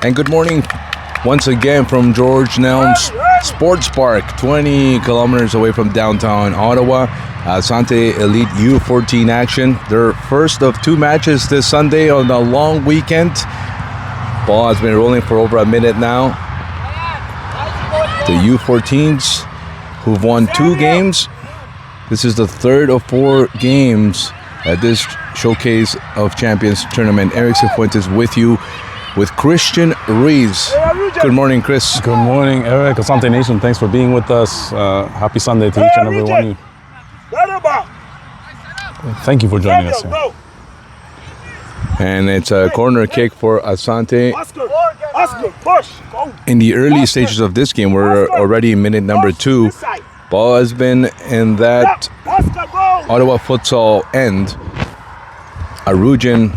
And good morning once again from George Nelms Sports Park, 20 kilometers away from downtown Ottawa. Asante Elite U14 action. Their first of two matches this Sunday on the long weekend. Ball has been rolling for over a minute now. The U14s, who've won 2 games. This is the third of 4 games at this Showcase of Champions tournament. Eric Cifuentes with you with Christian Ruiz. Good morning, Chris. Good morning, Eric. Asante Nation, thanks for being with us. Happy Sunday to each and every one of you. Thank you for joining us here. And it's a corner kick for Asante. In the early stages of this game, we're already in minute number 2. Ball has been in that Ottawa Futsal end. Arujan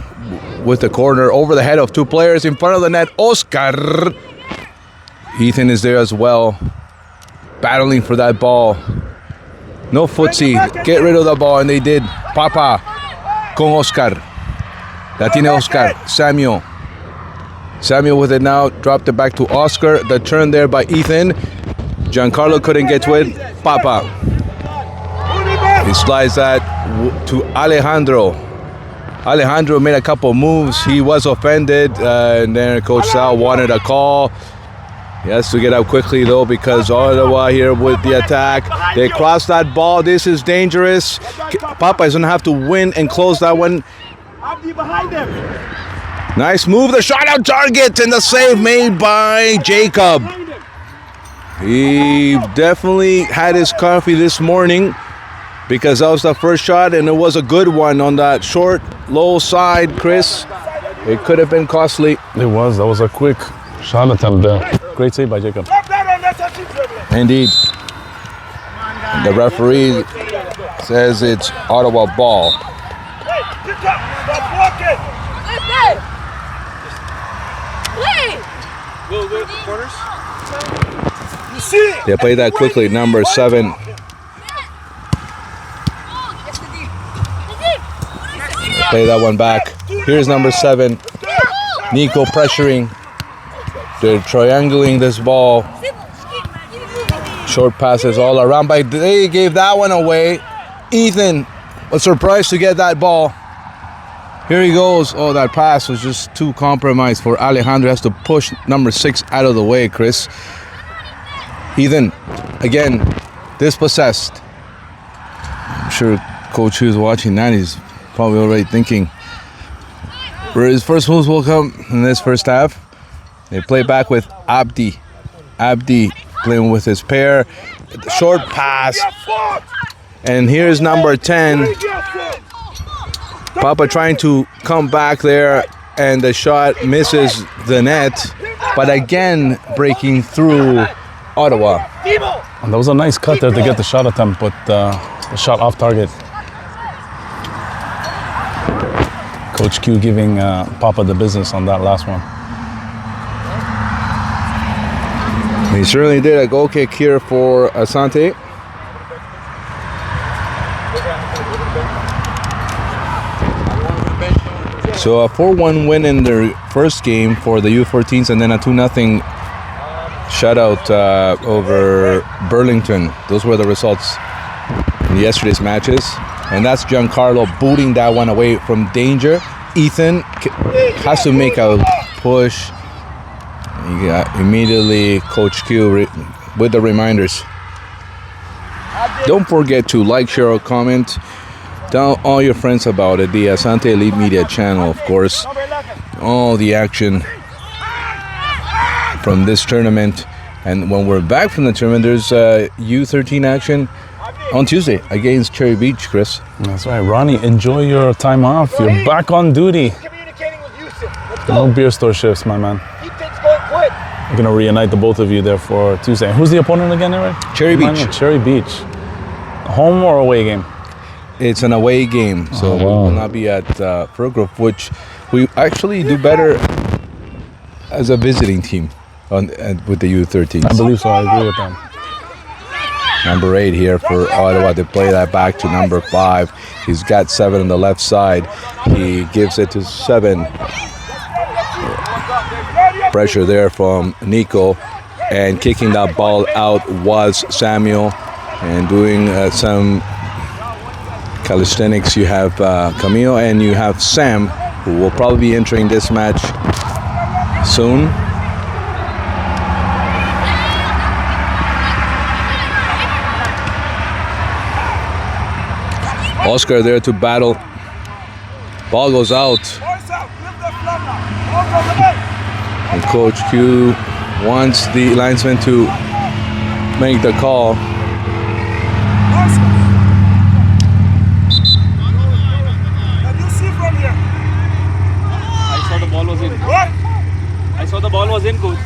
with the corner over the head of 2 players in front of the net. Oscar. Ethan is there as well, battling for that ball. No footsie. Get rid of the ball, and they did. Papa con Oscar. La tiene Oscar. Samuel. Samuel with it now. Dropped it back to Oscar. The turn there by Ethan. Giancarlo couldn't get to it. Papa. He slides that to Alejandro. Alejandro made a couple moves. He was offended. And then Coach Sal wanted a call. He has to get out quickly, though, because Ottawa here with the attack. They cross that ball. This is dangerous. Papa is going to have to win and close that one. Nice move. The shot out target and the save made by Jacob. He definitely had his coffee this morning because that was the first shot, and it was a good one on that short, low side, Chris. It could have been costly. It was. That was a quick shot attempt there. Great save by Jacob. Indeed. The referee says it's Ottawa ball. They play that quickly. Number 7. Play that one back. Here's number 7. Nico pressuring. They're triangling this ball. Short passes all around, but they gave that one away. Ethan was surprised to get that ball. Here he goes. Oh, that pass was just too compromised for Alejandro. Has to push number 6 out of the way, Chris. Ethan, again, dispossessed. I'm sure Coach who's watching that, he's probably already thinking where his first moves will come in this first half. They play back with Abdi. Abdi playing with his pair. Short pass. And here's number 10. Papa trying to come back there, and the shot misses the net. But again, breaking through Ottawa. And that was a nice cut there to get the shot attempt, but the shot off target. Coach Q giving Papa the business on that last one. He certainly did. A goal kick here for Asante. So a 4-1 win in their first game for the U14s, and then a 2-0 shutout over Burlington. Those were the results in yesterday's matches. And that's Giancarlo booting that one away from danger. Ethan has to make a push. Immediately Coach Q with the reminders. Don't forget to like, share, or comment. Tell all your friends about it. The Asante Elite Media channel, of course. All the action from this tournament. And when we're back from the tournament, there's U13 action on Tuesday against Cherry Beach, Chris. That's right. Ronnie, enjoy your time off. You're back on duty. No beer store shifts, my man. We're going to reunite the both of you there for Tuesday. Who's the opponent again, Eric? Cherry Beach. Cherry Beach. Home or away game? It's an away game, so we will not be at Furgrove, which we actually do better as a visiting team with the U13. I believe so. I agree with that. Number 8 here for Ottawa. They play that back to number 5. He's got 7 on the left side. He gives it to 7. Pressure there from Nico, and kicking that ball out was Samuel, and doing some calisthenics. You have Camille and you have Sam, who will probably be entering this match soon. Oscar there to battle. Ball goes out. And Coach Q wants the linesman to make the call. I saw the ball was in. What? I saw the ball was in, coach.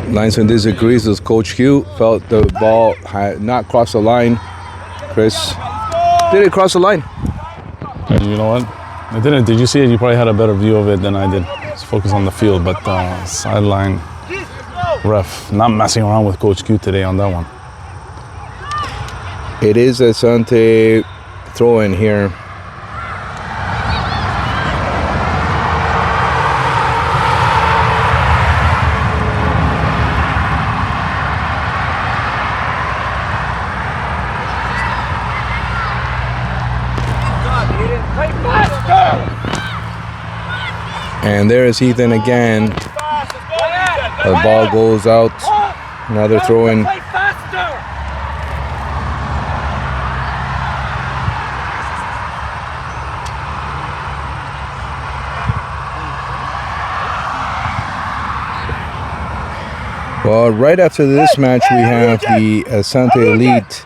Linesman disagrees with Coach Q. Felt the ball had not crossed the line. Chris, did it cross the line? You know what? I didn't. Did you see it? You probably had a better view of it than I did. Just focus on the field, but sideline ref not messing around with Coach Q today on that one. It is a Asante throw in here. And there is Ethan again. The ball goes out. Another throw in. Well, right after this match, we have the Asante Elite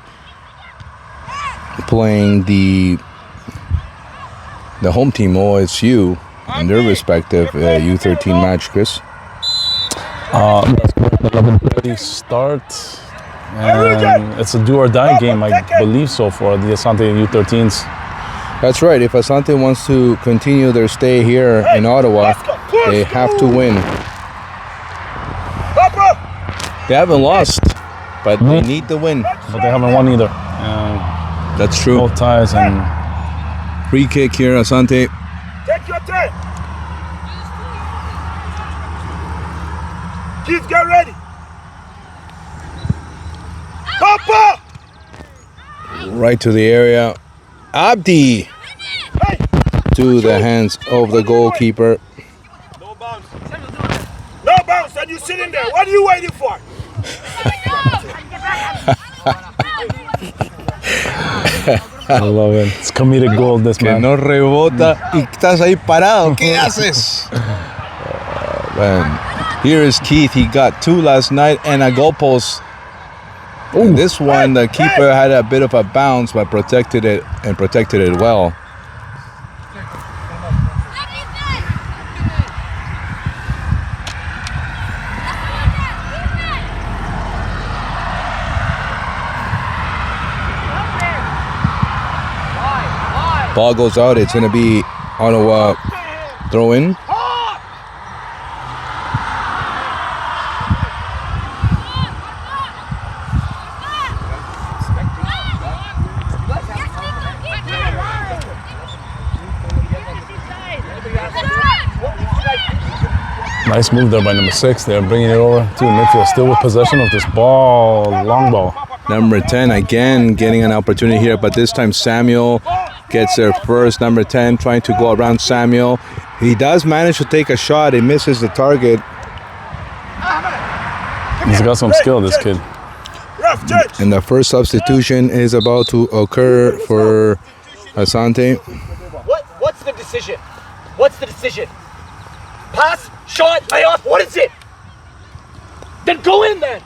playing the home team OSU in their respective U13 match, Chris. That's 11:30 start, and it's a do or die game, I believe so, for the Asante U13s. That's right. If Asante wants to continue their stay here in Ottawa, they have to win. They haven't lost, but they need the win. But they haven't won either. That's true. Both ties and free kick here, Asante. Take your time. Kids, get ready. Papa! Right to the area. Abdi to the hands of the goalkeeper. No bounce. No bounce, and you sitting there. What are you waiting for? I love it. It's comedic gold, this Que man. no rebota y estás ahí parado. ¿Qué haces? Man. Here is Keith. He got 2 last night and a goalpost. And this one, the keeper had a bit of a bounce, but protected it well. Ball goes out. It's going to be Ottawa throw in. Nice move there by number 6. They're bringing it over to midfield, still with possession of this ball, long ball. Number 10 again getting an opportunity here, but this time Samuel gets there first. Number 10 trying to go around Samuel. He does manage to take a shot. He misses the target. He's got some skill, this kid. And the first substitution is about to occur for Asante. What's the decision? What's the decision? Pass, shot, layoff, what is it? Then go in then.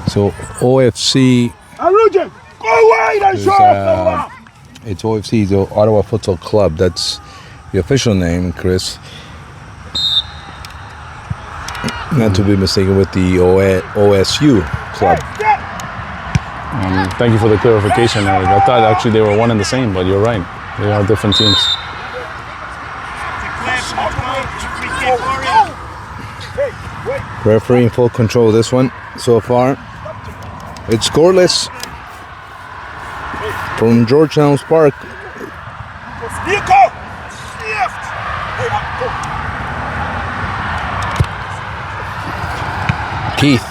So OFC Arujin, go wide and is, shot. it's OFC, the Ottawa Futsal Club. That's the official name, Chris. Not to be mistaken with the OSU Club. Thank you for the clarification, Eric. I thought actually they were one and the same, but you're right. They are different teams. Referee in full control of this one so far. It's scoreless. from Georgetown's Park. Nico! Shift! Hey, go. Keith.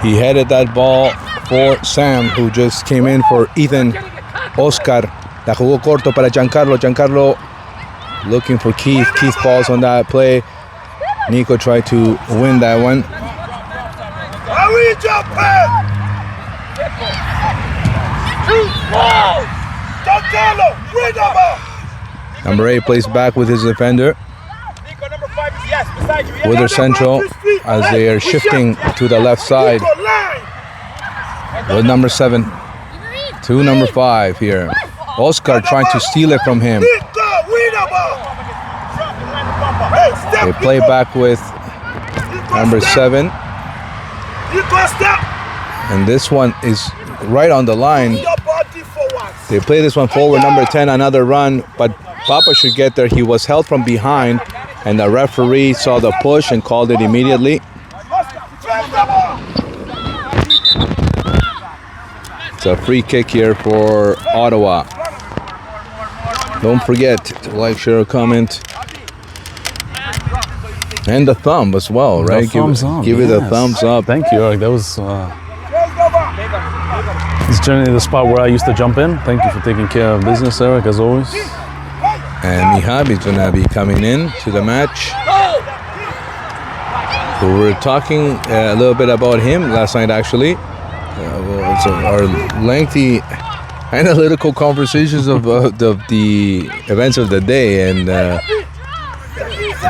He headed that ball for Sam, who just came in for Ethan. Oscar. La jugó corto para Giancarlo. Giancarlo looking for Keith. Keith falls on that play. Nico tried to win that one. Are we jumping? Giancarlo, win the ball! Number 8 plays back with his defender. Nico, number 5 is yes, beside you. With their central as they are shifting to the left side Nico, line! with number 7 to number 5 here. Oscar trying to steal it from him. Nico, win the ball! Hey, step, They play Nico. back with Nico, number step. 7, Nico, step. and this one is right on the line. Your body for once. They play this one forward, number 10, another run, but Papa should get there. He was held from behind, and the referee saw the push and called it immediately. It's a free kick here for Ottawa. Don't forget to like, share, comment, and the thumb as well, right? Thumbs up, give it a yes. thumbs up. Thank you, Eric. That was it's generally the spot where I used to jump in. Thank you for taking care of business, Eric, as always. And Mihab is going to be coming in to the match. We were talking a little bit about him last night, actually. It's our lengthy analytical conversations of the events of the day, and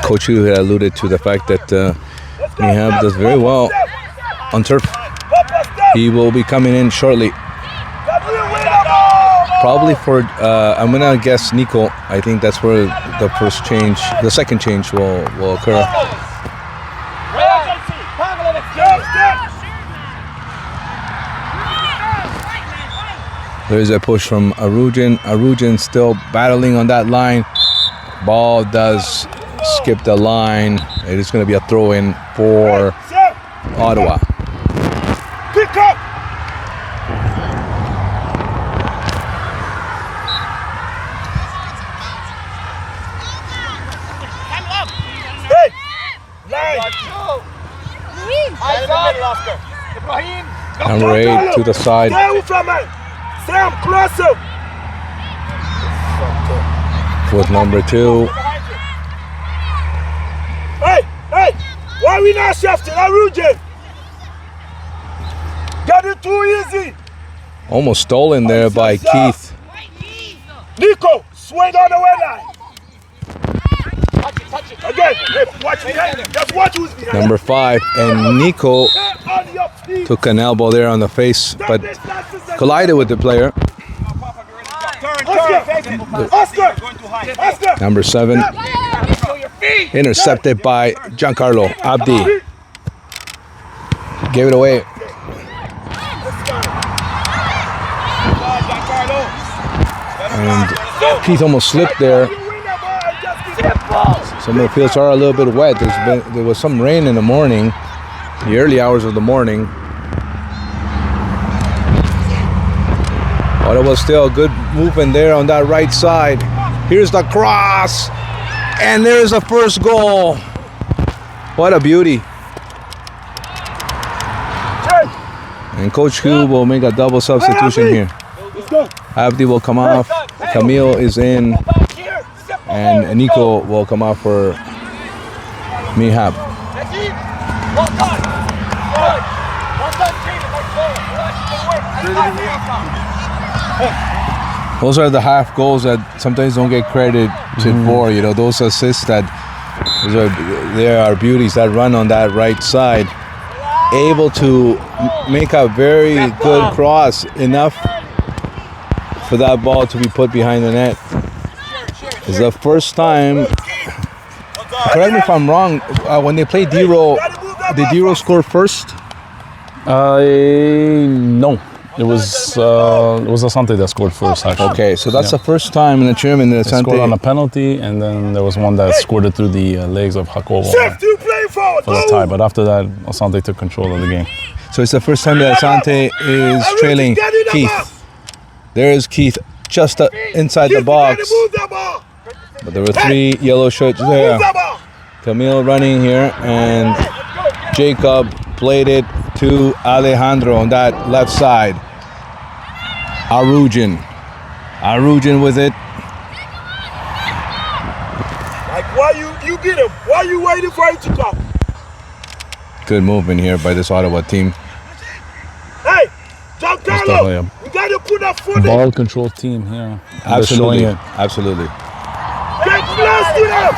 Coach Hu had alluded to the fact that Mihab does very well on turf. He will be coming in shortly. Probably for, I'm gonna guess Nico. I think that's where the second change will occur. There's a push from Arugin. Arugin still battling on that line. Ball does skip the line. It is gonna be a throw-in for Ottawa. Pick up! Hey! Line! Number 8 to the side. Stay away from me! Sam, closer! With number 2. Hey! Hey! Why we not shifting? Arugin! Got it too easy! Almost stolen there by Keith. Nico, swing on the way line! Again, hey, watch behind. Just watch who's behind. Number 5, and Nico Get on your feet. took an elbow there on the face, but collided with the player. Oscar! Oscar! Number 7, intercepted by Giancarlo Abdi. Gave it away. And Keith almost slipped there. Some of the fields are a little bit wet. There was some rain in the morning, the early hours of the morning. But it was still a good movement there on that right side. Here's the cross, and there's the first goal. What a beauty. And Coach Hu will make a double substitution here. Abdi will come off, Camille is in, and Nico will come off for Mihab. Those are the half goals that sometimes don't get credited for. You know, those assists they are beauties that run on that right side, able to make a very good cross, enough for that ball to be put behind the net. It's the first time, correct me if I'm wrong, when they played D-Roll, did D-Roll score first? No. It was Asante that scored first, actually. Okay, so that's the first time in the tournament that They scored on a Asante... penalty, and then there was one that scored it through the legs of Jacobo Shift, you play forward. for the tie. But after that, Asante took control of the game. So it's the first time that Asante is trailing Keith. There's Keith just inside the Keith, you box. gotta move the ball. But there were 3 yellow shirts there. Move the ball. Camille running here, and Jacob played it to Alejandro on that left side. Arugin with it. Like, why you get him? Why you waiting for him to come? Good movement here by this Ottawa team. Hey, Giancarlo, definitely a you gotta put that foot in. Ball control team here. They're Absolutely, showing it. absolutely. Get close to them.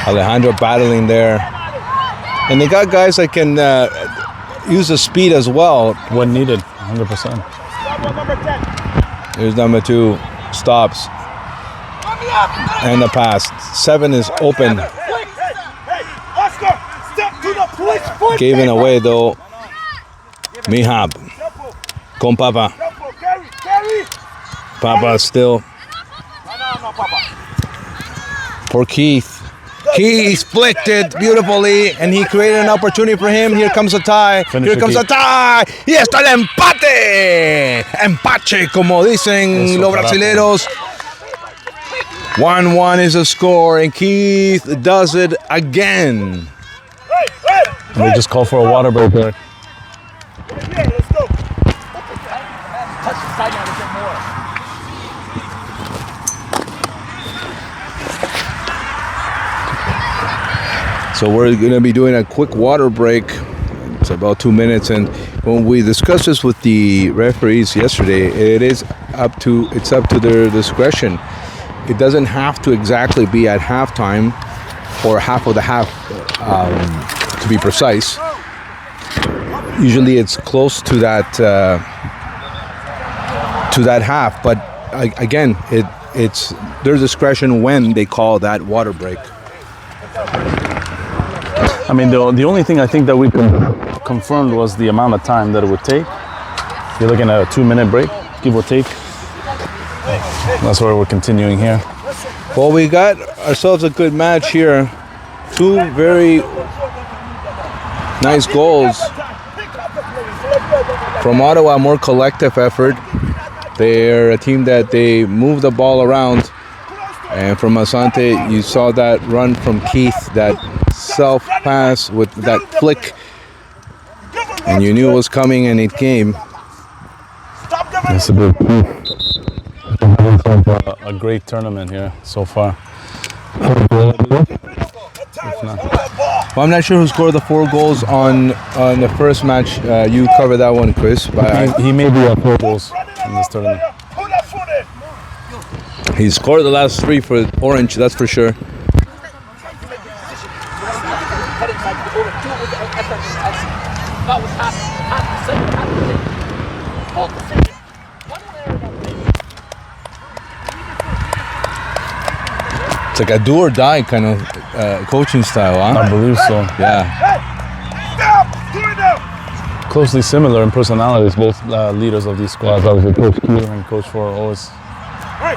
Alejandro battling there. And they got guys that can use the speed as well. When needed, 100%. Number 10. Here's number 2, stops. And the pass. 7 is open. Hey, Oscar, step to the push foot. Gave it away though. Mihab. Con Papa. Carry. Papa still No, Papa. for Keith. Keith flicked it beautifully, and he created an opportunity for him. Here comes a tie. Finish Here it, comes a Keith. tie. Y está el empate. Empache, como dicen Eso, los carajo. brasileros. 1-1 is the score, and Keith does it again. Hey. They just call for a water break there. Yeah, let's go. Touch the sideline a bit more. So we're going to be doing a quick water break. It's about 2 minutes, and when we discussed this with the referees yesterday, it's up to their discretion. It doesn't have to exactly be at halftime or half of the half, to be precise. Usually it's close to that half, but again, it's their discretion when they call that water break. I mean, the only thing I think that we confirmed was the amount of time that it would take. You're looking at a 2-minute break, give or take. That's why we're continuing here. Well, we got ourselves a good match here. 2 very nice goals from Ottawa, more collective effort. They're a team that they move the ball around. And from Asante, you saw that run from Keith, that self-pass with that flick. And you knew it was coming, and it came. Stop giving It's a great tournament here so far. Well, I'm not sure who scored the 4 goals on the first match. You covered that one, Chris. But He may be at 4 goals in this tournament. Put that foot in. he scored the last 3 for Orange, that's for sure. Head inside, go over, do it with the effort. That was half the second, half the thing. Full decision. One there, It's like a do or die kind of coaching style, huh? I believe so. Yeah. Hey, stop. Do it now. Closely similar in personalities, both leaders of these squads. Obviously, Coach Q and Coach for OFC. Hey.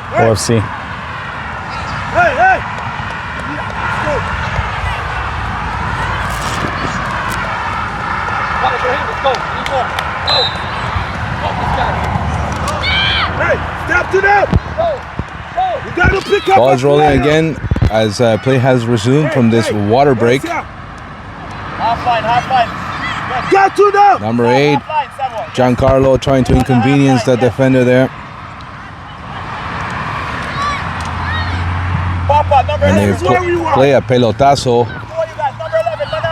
Let's go. Need more. Go. Go, this guy. Hey, step to them. Go. You gotta pick up. Ball is that rolling player. again as play has resumed from this water break. Half line. Get to them. Number 8, Giancarlo trying to inconvenience that defender there. Papa, number And they 11. play a pelotazo,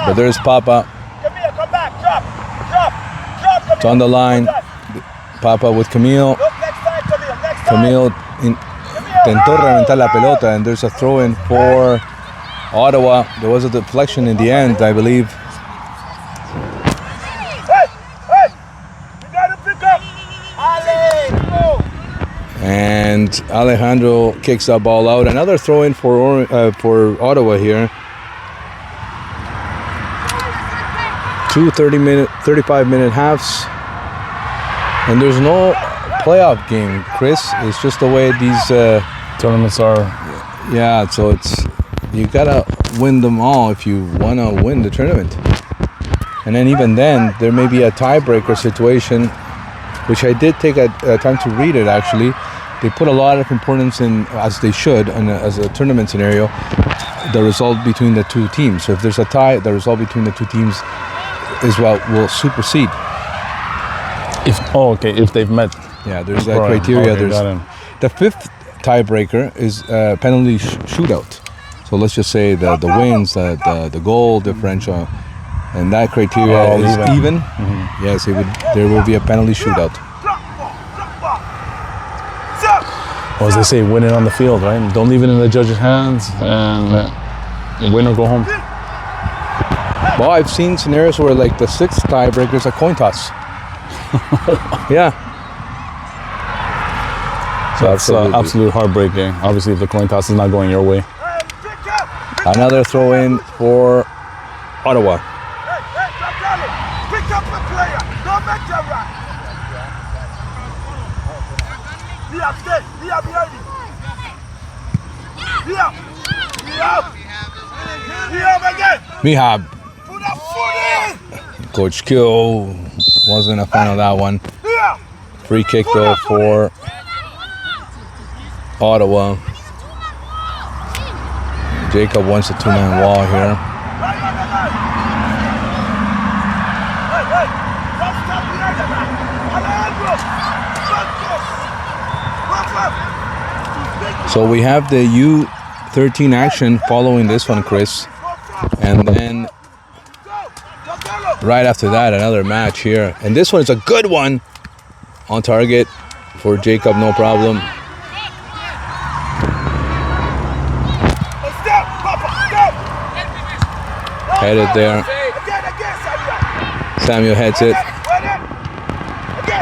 but there's Papa. Come here, come back. Drop. It's on the line. Papa with Camille. Look, next time, Camille. Next time. Camille intentó reventar la pelota, and there's a throw-in for Ottawa. There was a deflection in the end, I believe. Hey, you gotta pick up. Ale, go. And Alejandro kicks that ball out. Another throw-in for Ottawa here. 2 35-minute halves. And there's no playoff game, Chris. It's just the way these Tournaments are. yeah, so it's you gotta win them all if you wanna win the tournament. And then even then, there may be a tiebreaker situation which I did take a time to read it actually. They put a lot of importance in, as they should, as a tournament scenario, the result between the two teams. So if there's a tie, the result between the two teams is what will supersede. If they've met. Yeah, there's that criteria. Okay, There's the fifth tiebreaker is penalty shootout. So let's just say the wins, the goal differential, and that criteria is even. Mm-hmm. Yes, there will be a penalty shootout. Or as they say, win it on the field, right? Don't leave it in the judge's hands, and win or go home. Well, I've seen scenarios where like the sixth tiebreaker is a coin toss. Yeah. So that's absolute heartbreaking. Obviously, if the coin toss is not going your way. Another throw in for Ottawa. Pick up the player. Don't make them run. Liam, stay. Liam, behind you. Liam. Liam again. Mihab. Put a foot in. Coach Kill wasn't a fan of that one. Liam. Free kick though for Ottawa. Jacob wants a two-man wall here. So we have the U13 action following this one, Chris. And then right after that, another match here. And this one is a good one. On target for Jacob, no problem. Headed there. Samuel heads it.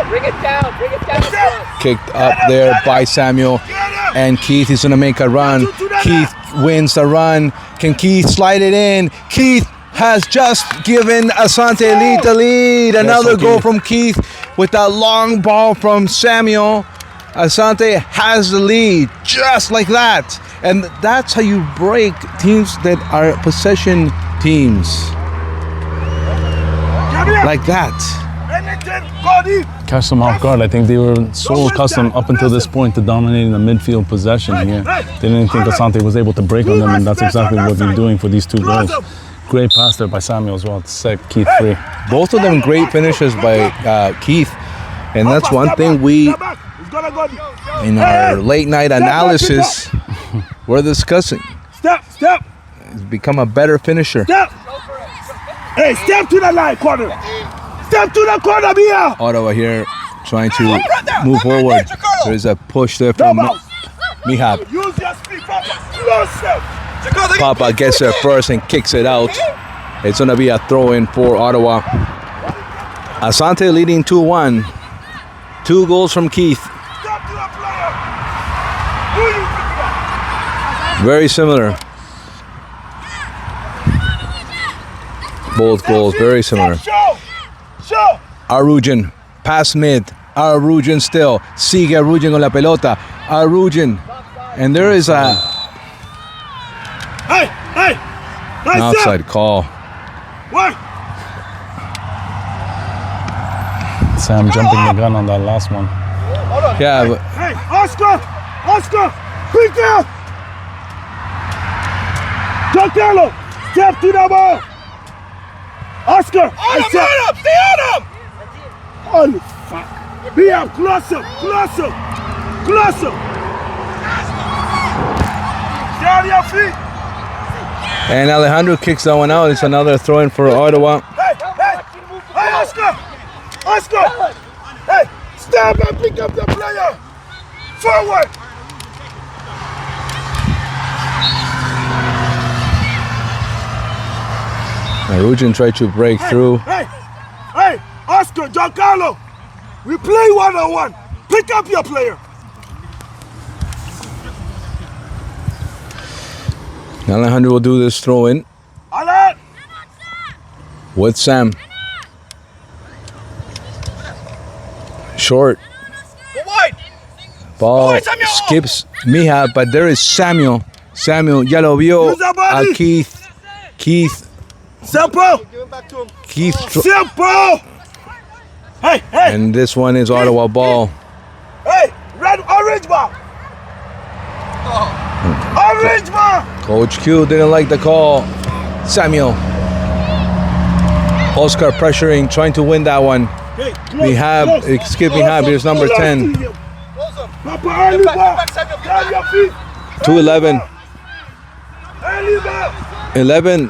Bring it down. Kicked up there by Samuel. And Keith is going to make a run. Keith wins the run. Can Keith slide it in? Keith has just given Asante Elite the lead. Another goal from Keith with that long ball from Samuel. Asante has the lead just like that. And that's how you break teams that are possession teams. Like that. Catch them off guard. I think they were so accustomed up until this point to dominating the midfield possession here. They didn't think Asante was able to break on them, and that's exactly what they're doing for these two goals. Great pass there by Samuel as well to set Keith free. Both of them great finishes by Keith. And that's one thing we, in our late night analysis, we're discussing. Step. He's become a better finisher. Step. Hey, step to the line, corner. Step to the corner, Mia. Ottawa here trying to move forward. There's a push there from Mihab. Use your speed, Papa. Close. Papa gets there first and kicks it out. It's going to be a throw-in for Ottawa. Asante leading 2-1. 2 goals from Keith. Very similar. Both goals very similar. Arujan, pass mid. Arujan still. Sigue Arujan con la pelota. Arujan. And there is an outside call. Sam jumping the gun on that last one. Yeah, but Hey, Oscar, pick up. Giancarlo, step to the ball. Oscar, stay on him. Holy fuck. Be up, closer. Stay on your feet. and Alejandro kicks that one out. It's another throw-in for Ottawa. Hey, Oscar. Hey, stand and pick up the player. Forward. Arujan tried to break through. Hey, Oscar, Giancarlo. We play one-on-one. Pick up your player. Alejandro will do this throw-in Alan. with Sam. Short. Ball skips Mija, but there is Samuel. Samuel, ya lo vio a Keith. Simple. Keith. Simple. Hey, hey, And this one is Ottawa ball. hey, red, orange ball. Orange ball. Coach Q didn't like the call. Samuel. Oscar pressuring, trying to win that one. Hey, Mihab, skip Mihab, here's number 10. Papa, early ball. Down your feet. 2-11. Early ball. 11.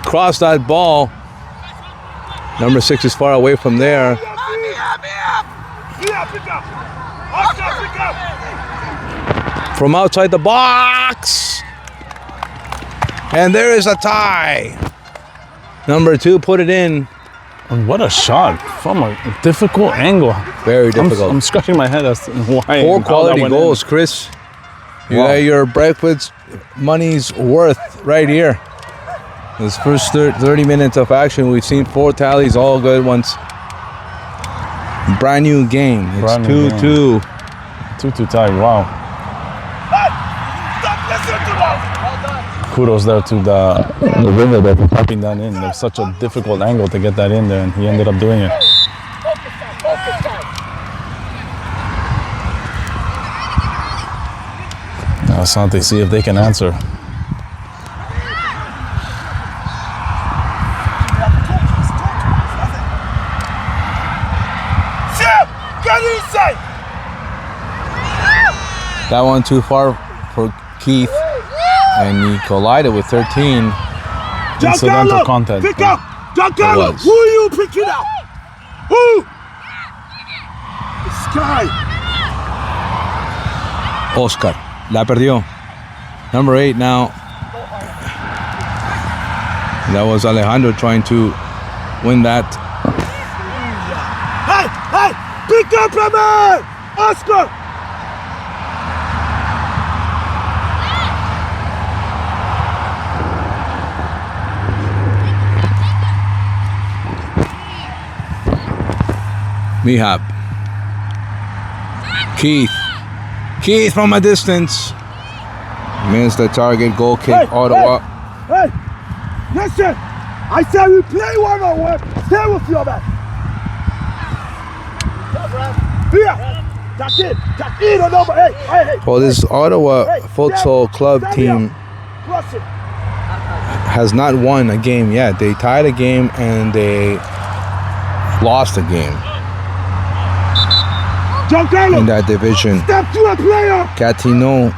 Cross that ball. Number 6 is far away from there. Pick up. Oscar, pick up. From outside the box. And there is a tie. Number 2 put it in. And what a shot from a difficult angle. Very difficult. I'm scratching my head as to why. 4 how quality that went goals, Chris. You Wow. got your breakfast money's worth right here. This first 30 minutes of action, we've seen 4 tallies, all good ones. Brand new game. It's Brand new 2-2. 2-2 tie. Wow. Stop listening to that. Kudos there to the winger there for popping that in. It was such a difficult angle to get that in there, and he ended up doing it. Now Asante, see if they can answer. Sam, get inside. That one too far for Keith. And he collided with 13. Incidental contact. Pick up. Giancarlo, was. who are you picking up? Who? Sky. Oscar. La perdió. Number 8 now. That was Alejandro trying to win that. Hey, hey, pick up, man. Oscar. Mihab. Keith from a distance. Missed the target. Goal kick. Hey, Ottawa. Hey, listen. I said we play one-on-one. Stay with your man. Here. That's it. On number 8. Hey. Well, this Ottawa Futsal Club team Cross it. has not won a game yet. They tied a game and they lost a game Giancarlo, in that division. step to a player. Gatineau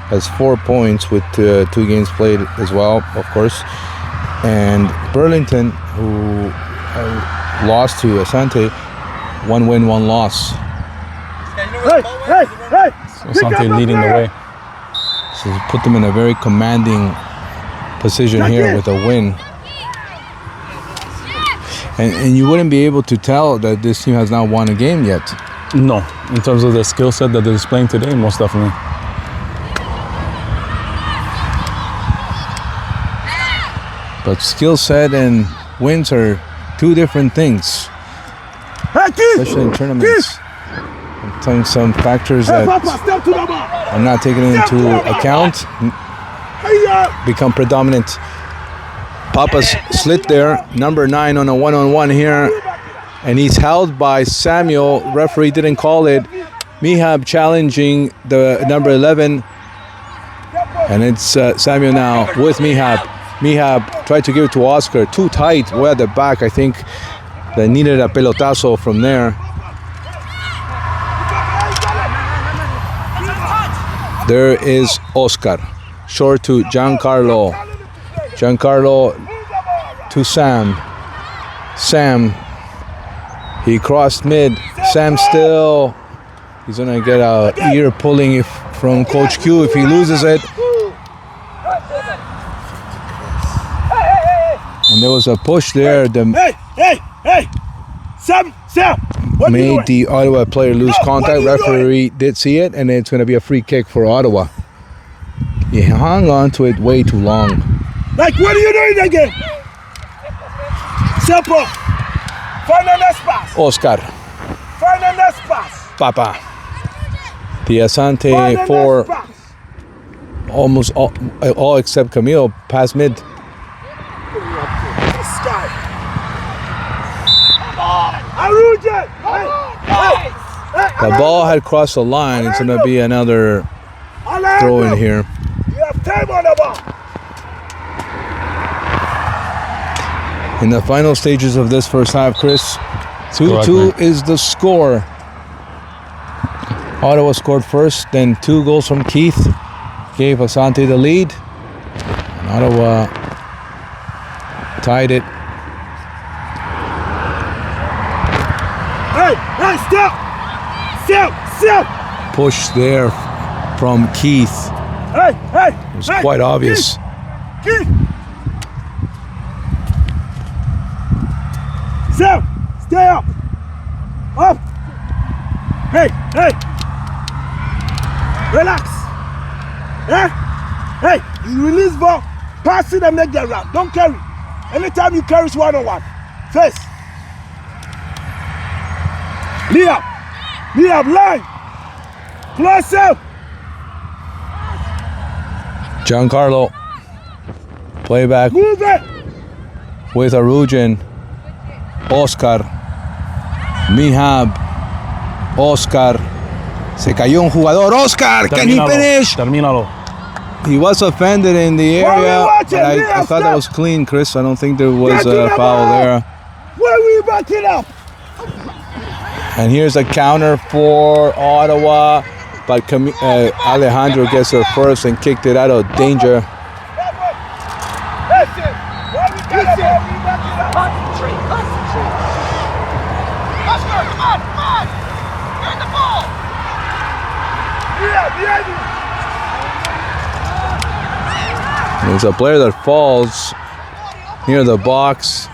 has 4 points with 2 games played as well, of course. And Burlington, who lost to Asante, 1 win, 1 loss. Hey. So Asante leading the way. So put them in a very commanding position here with a win. And you wouldn't be able to tell that this team has not won a game yet. No, in terms of the skill set that they're displaying today, most definitely. But skill set and wins are 2 different things, Hey, Keith. especially in tournaments. I'm telling some factors Hey, that Papa, step to the ball. I'm not taking into account Hey, become predominant. Papa's slit there, number 9 on a 1-on-1 here, and he's held by Samuel. Referee didn't call it. Mihab challenging the number 11, and it's Samuel now with Mihab. Mihab tried to give it to Oscar, too tight, way at the back. I think they needed a pelotazo from there. There is Oscar, short to Giancarlo. Giancarlo to Sam. He crossed mid. Sam still. He's gonna get a ear pulling from Coach Q if he loses it. And there was a push there that Hey. Sam. What are you made doing? the Ottawa player lose No, what are contact. you Referee did see it, and it's gonna be a free kick for Ottawa. He hung on to it way too long. Like, what are you doing again? Simple. Find the next pass. Oscar, Find the next pass. Papa. The Find Asante the for next pass. almost all except Camille past mid. This guy. Come on. The ball had crossed the line. It's going to be another throw in here. You have time on the ball. In the final stages of this first half, Chris, 2-2 is the score. Ottawa scored first, then 2 goals from Keith gave Asante the lead. And Ottawa tied it. Hey, stop! Push there from Keith. It was quite obvious. Keith! Stay up! Up! Hey! Relax! Hey! You release ball, pass it and make the round. Don't carry. Anytime you carry, it's 1-on-1. Face. Liam, line! Close up! Giancarlo. Playback Move it! with Arugin. Oscar. Mihab. Oscar. Se cayó un jugador. Oscar, can he finish? Termínalo. He was offended in the area, watching? but I thought that was clean, Chris. I don't think there was a foul there. Where we back it up? And here's a counter for Ottawa, but Alejandro gets there first and kicked it out of danger. Concentrate. Oscar, come on. Turn the ball. Behind you. There's a player that falls near the box.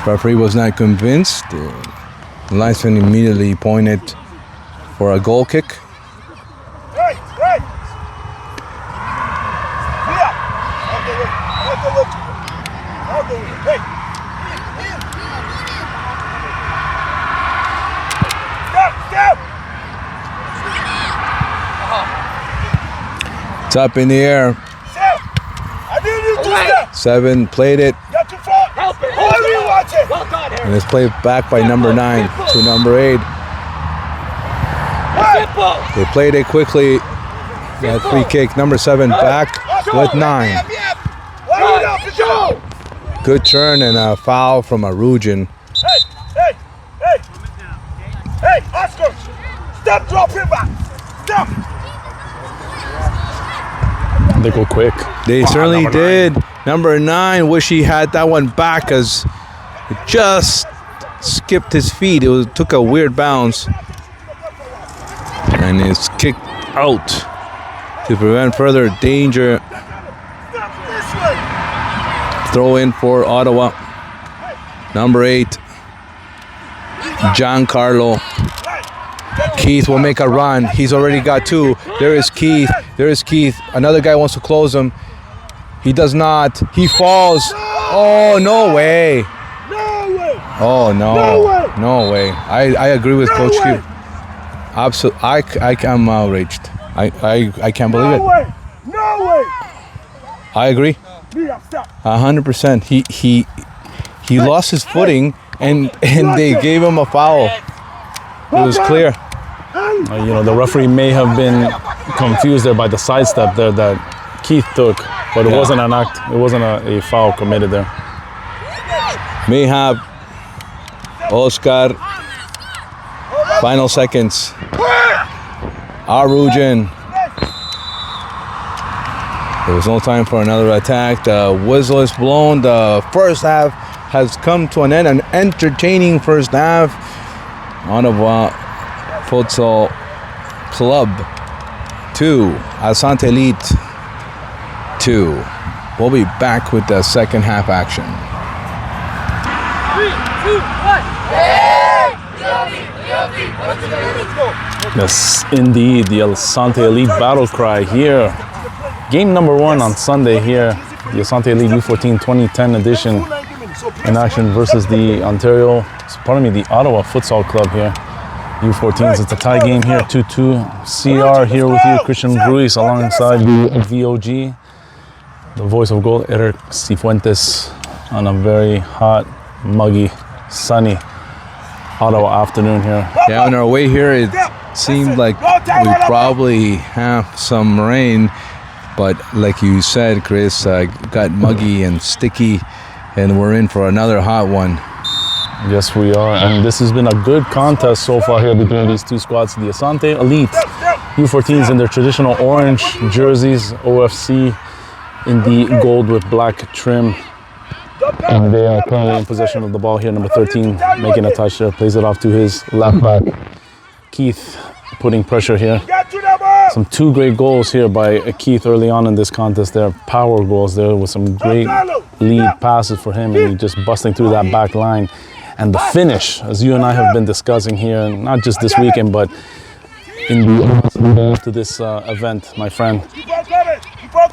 Referee was not convinced. The linesman immediately pointed for a goal kick. Hey! Here! Out the way. Hey! Stop! It's up in the air. Stop! I need you to stop! 7 played it, You're too far! Help it. What are you watching? Well done, Harry. and it's played back by number 9 to number 8. Simple. They played it quickly. That free kick, number 7 back with 9. Go. Good turn and a foul from Arugin. Hey, Oscar! Stop dropping back! Stop! They go quick. They certainly did. Number 9, wish he had that one back as it just skipped his feet. It took a weird bounce. And it's kicked out to prevent further danger. Throw in for Ottawa. Number 8, Giancarlo. Keith will make a run. He's already got 2. There is Keith. Another guy wants to close him. He does not. He falls. Oh, no way. Oh, no way. I agree with Coach Keith. Absolutely. I'm outraged. I can't believe it. No way! I agree. 100%. He lost his footing and they gave him a foul. It was clear. The referee may have been confused there by the sidestep there that Keith took, but it wasn't an act. It wasn't a foul committed there. Mihab, Oscar, final seconds. Arugin. There was no time for another attack. The whistle is blown. The first half has come to an end. An entertaining first half. Ottawa Futsal Club 2, Asante Elite 2. We'll be back with the second half action. 3, 2, 1. Yes, indeed, the Asante Elite battle cry here. Game number 1 on Sunday here. The Asante Elite U14 2010 edition in action versus the the Ottawa Futsal Club here. U14s, it's a tie game here, 2-2. CR here with you, Christian Ruiz alongside VOG. The voice of gold, Eric Cifuentes, on a very hot, muggy, sunny Ottawa afternoon here. Yeah, on our way here, it seemed like we probably have some rain, but like you said, Chris, got muggy and sticky, and we're in for another hot one. Yes, we are. And this has been a good contest so far here between these two squads. The Asante Elite U14s in their traditional orange jerseys, OFC in the gold with black trim. And they are currently in possession of the ball here. Number 13 making a touch there, plays it off to his left back. Keith putting pressure here. Some 2 great goals here by Keith early on in this contest. There are power goals there with some great lead passes for him, and just busting through that back line. And the finish, as you and I have been discussing here, not just this weekend, but in the lead up to this event, my friend,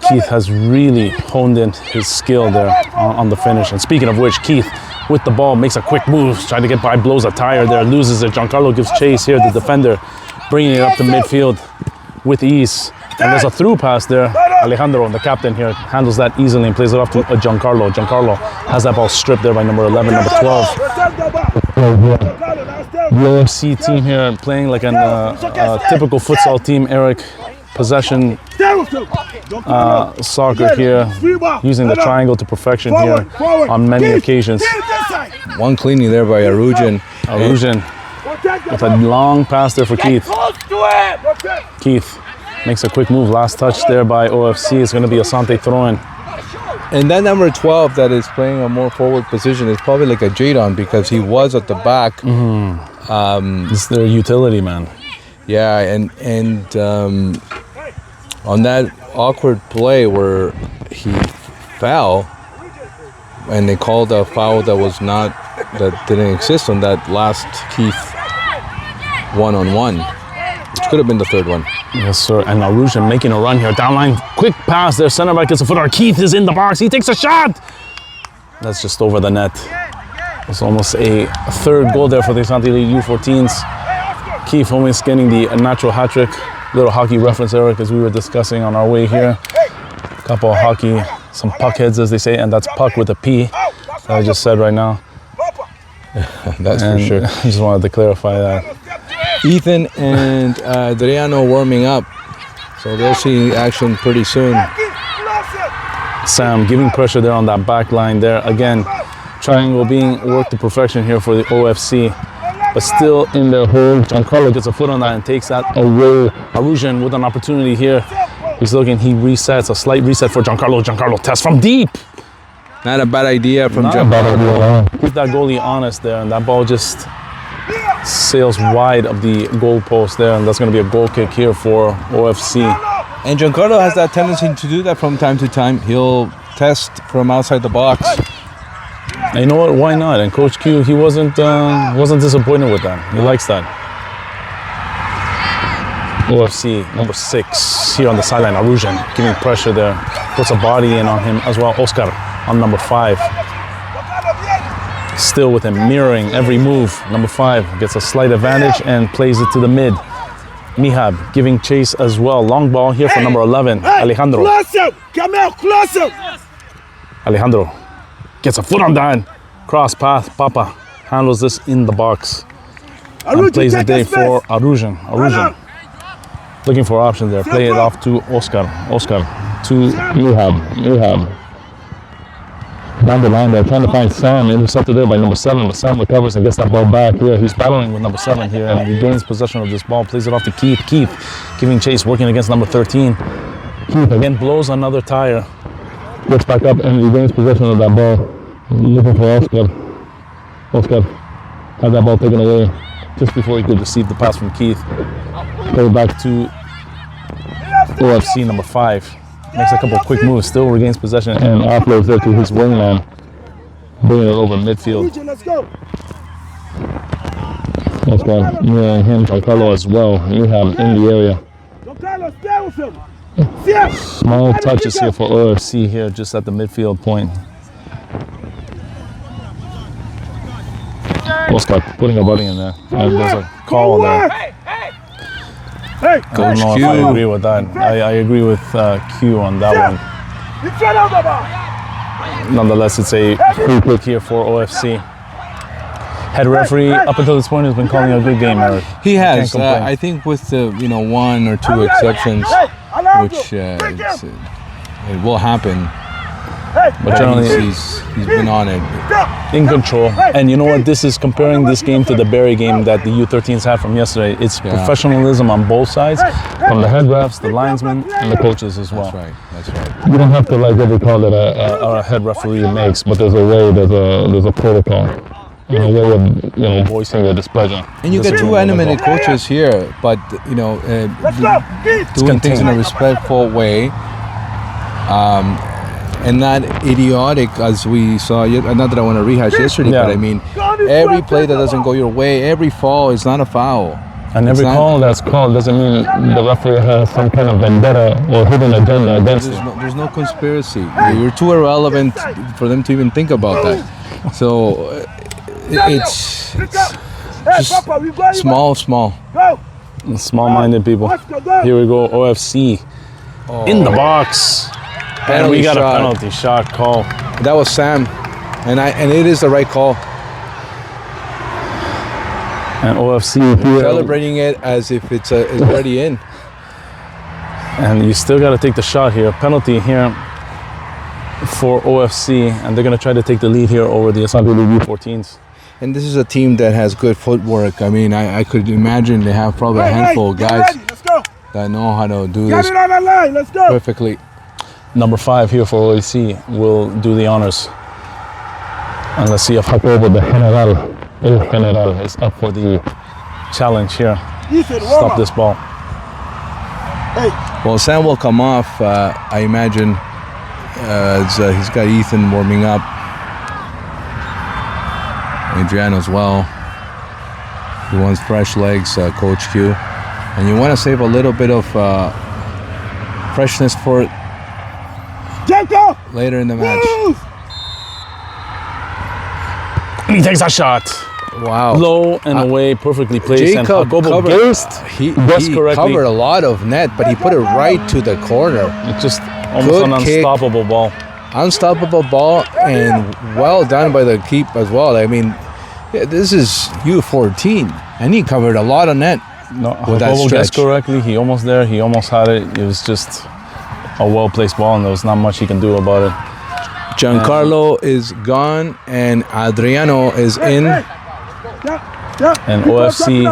Keith has really honed in his skill there on the finish. And speaking of which, Keith with the ball makes a quick move, trying to get by, blows a tire there, loses it. Giancarlo gives chase here, the defender, bringing it up to midfield with ease. And there's a through pass there. Alejandro, the captain here, handles that easily and plays it off to Giancarlo. Giancarlo has that ball stripped there by number 11, number 12. The OFC team here playing like a typical futsal team, Eric. Possession soccer here, using the triangle to perfection here on many occasions. One cleaning there by Arujan. Arujan with a long pass there for Keith. Keith makes a quick move. Last touch there by OFC is going to be Asante throwing. And that number 12 that is playing a more forward position is probably like a Jadon, because he was at the back. It's their utility man. Yeah, and on that awkward play where he fell, and they called a foul that didn't exist on that last Keith one-on-one, which could have been the third one. Yes, sir. And Arujan making a run here. Downline, quick pass there. Center back gets a footer. Keith is in the box. He takes a shot. That's just over the net. It's almost a third goal there for the Asante U14s. Keith almost getting the natural hat trick. Little hockey reference, Eric, as we were discussing on our way here. A couple of hockey, some puck heads, as they say, and that's puck with a P, that I just said right now. That's for sure. I just wanted to clarify that. Ethan and Adriano warming up, so they'll see action pretty soon. Sam giving pressure there on that back line there. Again, triangle being worked to perfection here for the OFC. But still in their hold. Giancarlo gets a foot on that and takes that away. Arujan with an opportunity here. He's looking, he resets, a slight reset for Giancarlo. Giancarlo tests from deep. Not a bad idea from Giancarlo. Keep that goalie honest there, and that ball just sails wide of the goal post there, and that's going to be a goal kick here for OFC. And Giancarlo has that tendency to do that from time to time. He'll test from outside the box. And you know what? Why not? And Coach Q, he wasn't disappointed with that. He likes that. OFC number 6 here on the sideline. Arujan giving pressure there, puts a body in on him as well. Oscar on number 5, still with him, mirroring every move. Number 5 gets a slight advantage and plays it to the mid. Mihab giving chase as well. Long ball here for number 11, Alejandro. Closer! Come out, closer! Alejandro gets a foot on that. Cross path. Papa handles this in the box. And plays the day for Arujan. Arujan looking for options there. Play it off to Oscar. Oscar to Mihab. Down the line there, trying to find Sam. Intercepted there by number 7, but Sam recovers and gets that ball back here. He's battling with number 7 here, and he gains possession of this ball. Plays it off to Keith. Keith giving chase, working against number 13. Keith again blows another tire. Gets back up and he gains possession of that ball. Looking for Oscar. Oscar had that ball taken away just before he could receive the pass from Keith. Go back to OFC number 5. Makes a couple of quick moves, still regains possession and offloads there to his wingman, bringing it over midfield. Let's go. Oscar mirroring him, Giancarlo as well. You have in the area. Giancarlo, stay with him. Small touches here for OFC here, just at the midfield point. Oscar putting a body in there, and there's a call there. Hey, I don't know if I agree with that. I agree with Q on that one. Nonetheless, it's a free kick here for OFC. Head referee up until this point has been calling a good game, Eric. He Can't has. complain. I think with the one or two exceptions, which it will happen. But generally, He's been on it. in control. And you know what? This is comparing this game to the Barrie game that the U13s had from yesterday. It's professionalism on both sides, from the head refs, the linesmen, and the coaches as well. That's right. You don't have to like every call that a head referee makes, but there's a way, there's a protocol, and a way of voicing your displeasure. And you get two animated coaches here, but doing things in a respectful way. And not idiotic as we saw. Not that I want to rehash yesterday, but I mean, every play that doesn't go your way, every fall is not a foul. And every call that's called doesn't mean the referee has some kind of vendetta or hidden agenda against you. There's no conspiracy. You're too irrelevant for them to even think about that. So it's just small. Small-minded people. Here we go, OFC in the box. And we got a penalty shot call. That was Sam, and it is the right call. And OFC here, Celebrating it as if it's already in. and you still got to take the shot here. Penalty here for OFC, and they're going to try to take the lead here over the Asante U14s. And this is a team that has good footwork. I mean, I could imagine they have probably a handful of guys that know how to do this perfectly. Number 5 here for OFC will do the honors. And let's see if Jacobo the El General is up for the challenge here. Stop this ball. Well, Sam will come off, I imagine, as he's got Ethan warming up. Adriano as well. He wants fresh legs, Coach Q. And you want to save a little bit of freshness for later in the match. He takes a shot. Wow. Low and away, perfectly placed. Jacob and Jacobo covered, he covered a lot of net, but he put it right to the corner. It's just almost an unstoppable ball. Unstoppable ball, and well done by the keep as well. I mean, this is U14, and he covered a lot of net. No, with that Jacobo guessed stretch. correctly. He almost there. He almost had it. It was just a well-placed ball, and there was not much he can do about it. Giancarlo is gone, and Adriano is in. And OFC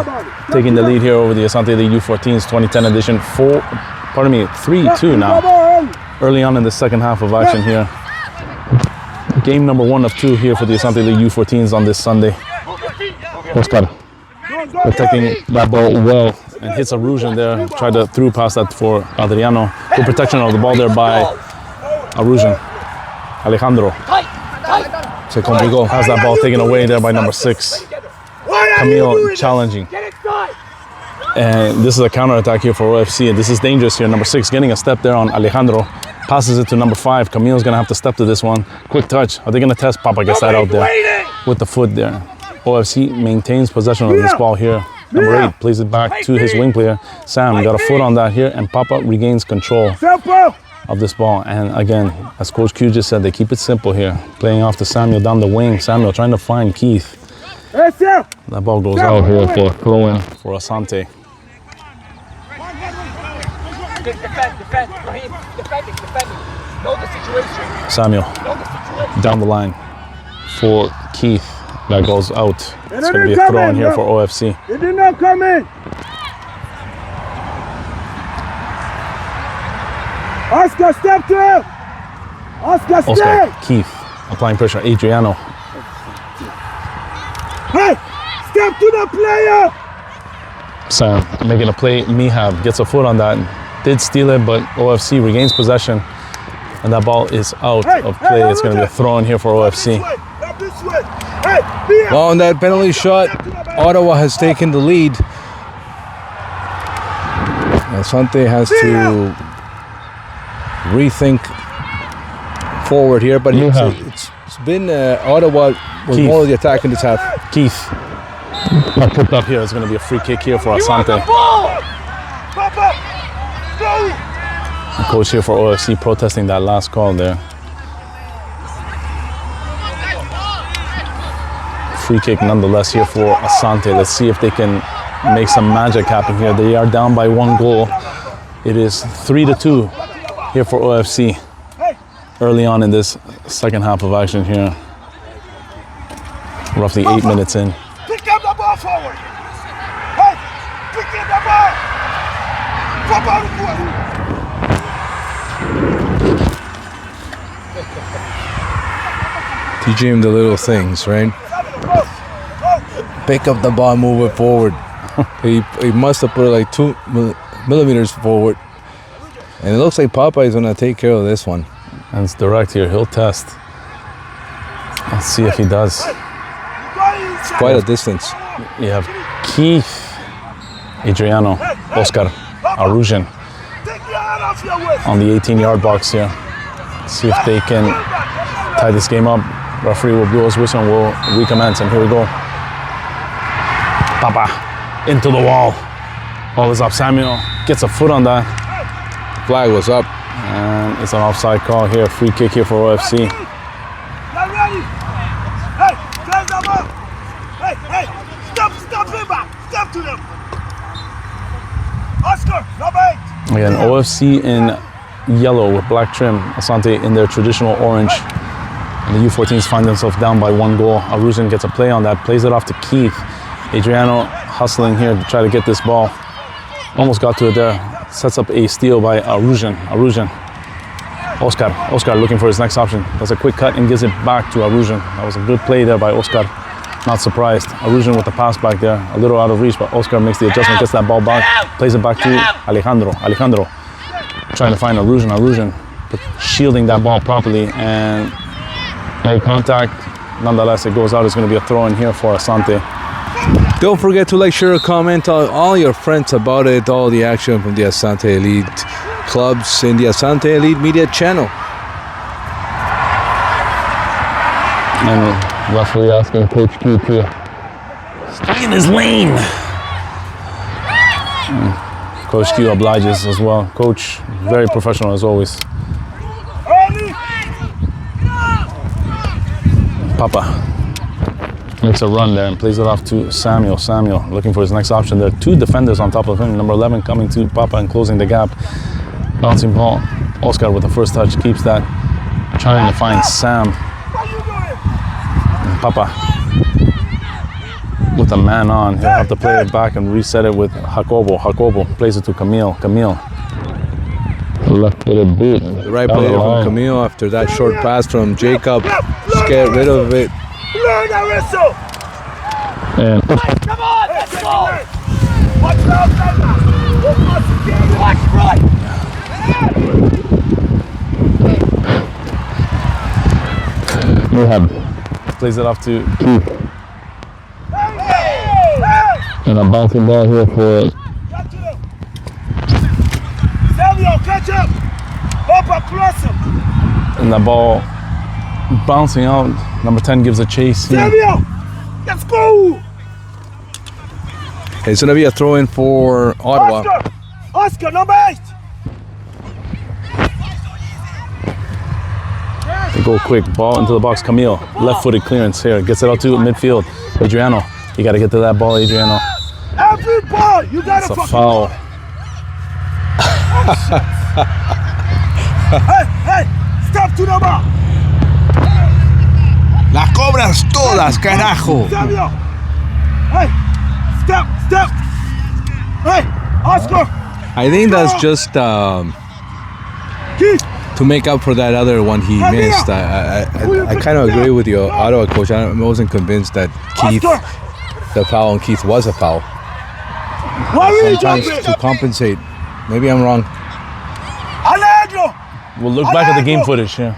taking the lead here over the Asante U14's 2010 edition. 3-2 now. Early on in the second half of action here. Game number 1 of 2 here for the Asante U14s on this Sunday. Oscar protecting that ball well and hits a Arujan there. Tried to through pass that for Adriano. Good protection of the ball there by Arujan. Alejandro Se complicó. has that ball taken away there by number 6. Camille challenging. And this is a counterattack here for OFC, and this is dangerous here. Number 6 getting a step there on Alejandro. Passes it to number 5. Camille's gonna have to step to this one. Quick touch. Are they gonna test? Papa gets that out there with the foot there. OFC maintains possession of this ball here. Number 8 plays it back to his wing player. Sam got a foot on that here, and Papa regains control of this ball. And again, as Coach Q just said, they keep it simple here. Playing off to Samuel down the wing. Samuel trying to find Keith. That ball goes out here for throw-in for Asante. Defend. Raheem, defending. Know the situation. Samuel down the line for Keith. That goes out. It's going to be a throw in here for OFC. It did not come in. Oscar, step to him. Oscar, step. Keith applying pressure. Adriano. Hey, step to the player. Sam making a play. Mihab gets a foot on that. Did steal it, but OFC regains possession. And that ball is out of play. It's going to be a throw in here for OFC. Well, on that penalty shot, Ottawa has taken the lead. Asante has to rethink forward here, but it's been Ottawa with more of the attack in this half. Keith got picked up here. It's going to be a free kick here for Asante. The coach here for OFC protesting that last call there. free kick nonetheless here for Asante. Let's see if they can make some magic happen here. They are down by 1 goal. It is 3-2 here for OFC early on in this second half of action here. Roughly 8 minutes in. Pick up the ball forward. Hey, pick up the ball. Pop out the ball. Teach him the little things, right? Pick up the ball, move it forward. he must have put it like 2 millimeters forward. And it looks like Popeye's gonna take care of this one. And it's direct here, he'll test. Let's see if he does. It's quite a distance. You have Keith, Adriano, Oscar, Arujan on the 18-yard box here. See if they can tie this game up. Referee will blow his whistle and we'll recommence. And here we go. Papa into the wall. Ball is up. Samuel gets a foot on that. Flag was up. And it's an offside call here. Free kick here for OFC. Not ready. Hey, turn them up. Hey, step him back. Step to them. Oscar, number 8. Again, OFC in yellow with black trim. Asante in their traditional orange. And the U14s find themselves down by 1 goal. Arujan gets a play on that, plays it off to Keith. Adriano hustling here to try to get this ball. Almost got to it there. Sets up a steal by Arujan. Oscar looking for his next option. Does a quick cut and gives it back to Arujan. That was a good play there by Oscar. Not surprised. Arujan with the pass back there. A little out of reach, but Oscar makes the adjustment, gets that ball back, plays it back to Alejandro. Trying to find Arujan, but shielding that ball properly and no contact. Nonetheless, it goes out. It's going to be a throw in here for Asante. Don't forget to like, share, comment, tell all your friends about it, all the action from the Asante Elite clubs in the Asante Elite Media channel. And referee asking Coach Q to stay in his lane. And Coach Q obliges as well. Coach, very professional as always. Papa makes a run there and plays it off to Samuel. Samuel looking for his next option. There are 2 defenders on top of him. Number 11 coming to Papa and closing the gap. Bouncing ball. Oscar with the first touch keeps that. Trying to find Sam. And Papa with a man on. He'll have to play it back and reset it with Jacobo. Jacobo plays it to Camille. Camille. Left-footed boot. The right play from Camille after that short pass from Jacob. Just get rid of it. Learn the whistle. And Come on, let's go! Watch out, Watch right! Muhab plays it off to Keith. And a bouncing ball here for Samuel, catch up. Papa, cross him. and the ball bouncing out. Number 10 gives a chase here. Samuel, let's go. It's going to be a throw in for Ottawa. Oscar, number 8. They go quick, ball into the box. Camille, left-footed clearance here, gets it out to midfield. Adriano, you got to get to that ball, Adriano. Every ball, you got It's to a fucking foul. Hey, step to the ball. Las cobras todas, carajo. Samuel, hey, step. Hey, Oscar, I think that's just Keith. to make up for that other one he missed. I kind of agree with you, Ottawa coach. I wasn't convinced that Keith, the foul on Keith was a foul. Why are you Sometimes jumping? to compensate. Maybe I'm wrong. Alejandro, We'll look back at the game footage here.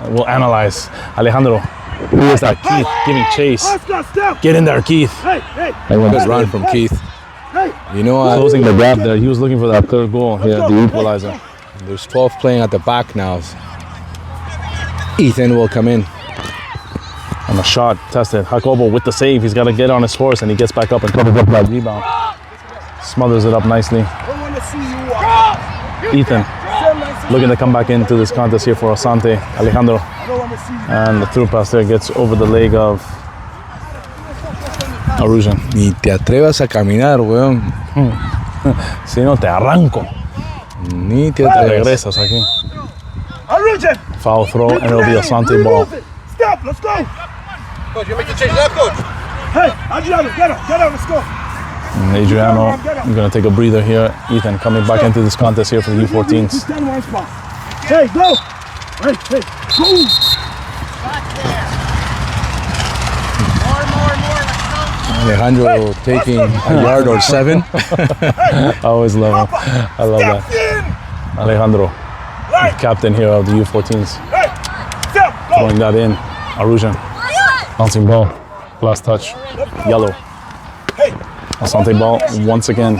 We'll analyze. Alejandro, who is that? Keith giving chase. Oscar, step. Get in there, Keith. Hey. Good run from Keith. Hey, You know, Closing the gap there. He was looking for that third goal here, the equalizer. there's 12 playing at the back now. Ethan will come in. And the shot tested. Jacobo with the save. He's got to get on his horse, and he gets back up and covers up that rebound. Smothers it up nicely. I want to see you walk. Ethan looking to come back into this contest here for Asante. Alejandro. I don't want to see you. And the through pass there gets over the leg of Arujan. Ni te atrevas a caminar, weón. Si no, te arranco. Ni te Te atrevas. regresas aquí. Arujan. Foul throw, and it'll be Asante ball. Stop, let's go. Coach, you make the change left, coach. Hey, Adriano, get up, let's go. And Adriano, I'm going to take a breather here. Ethan coming back into this contest here for the U14s. Stand one spot. Hey, go. Hey, go. Alejandro taking a yard or 7. I always love him. I love that. Alejandro, captain here of the U14s. Hey, step, go. Throwing that in. Arujan, bouncing ball. Last touch. Yellow. Hey, Asante ball once again.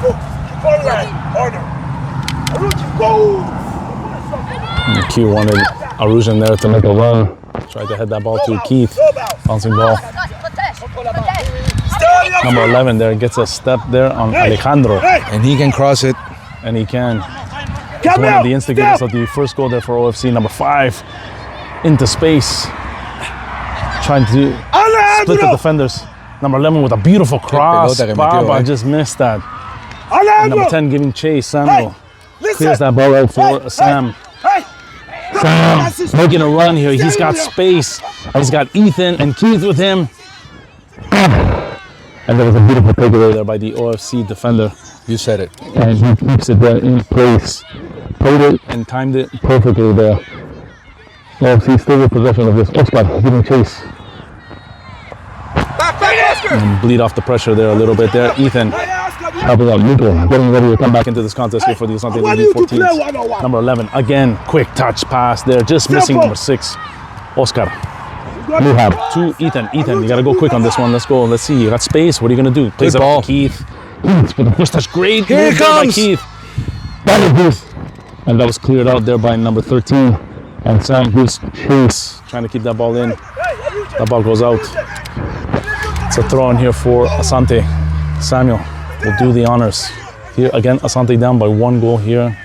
go. Keep on line. Order. Arujan, go. Q wanted Arujan there to make a run. Tried to head that ball to Keith. Bouncing ball. Number 11 there gets a step there on Alejandro. And he can cross it. And he can. He's Come one out. of the instigators of the first goal there for OFC. Number 5 into space. Trying to split the defenders. Number 11 with a beautiful cross. pelota que Bob, metió, I eh. just missed that. And Alejandro. number 10 giving chase. Samuel Listen. clears that ball out for Sam. Hey. Sam making a run here. He's got space. He's got Ethan and Keith with him. And there was a beautiful takeaway there by the OFC defender. You said it. And he keeps it there in place. Played it and timed it perfectly there. OFC still with possession of this. Oscar giving chase. Back, Oscar. And bleed off the pressure there a little bit there. Ethan helping out Nico, getting ready to come back into this contest here for the Asante want you to play U14s. one-on-one. Number 11, again, quick touch pass there, just missing number 6, Oscar. Luhab to Ethan. Ethan, you gotta go quick on this one. Let's go. Let's see. You got space. What are you gonna do? Plays Good it ball. off to Keith. Keith for the first touch. Great Here move it there by comes. Keith. And that was cleared out there by number 13. And Sam gives chase, trying to keep that ball in. That ball goes out. It's a throw in here for Asante. Samuel will do the honors. Here again, Asante down by 1 goal here.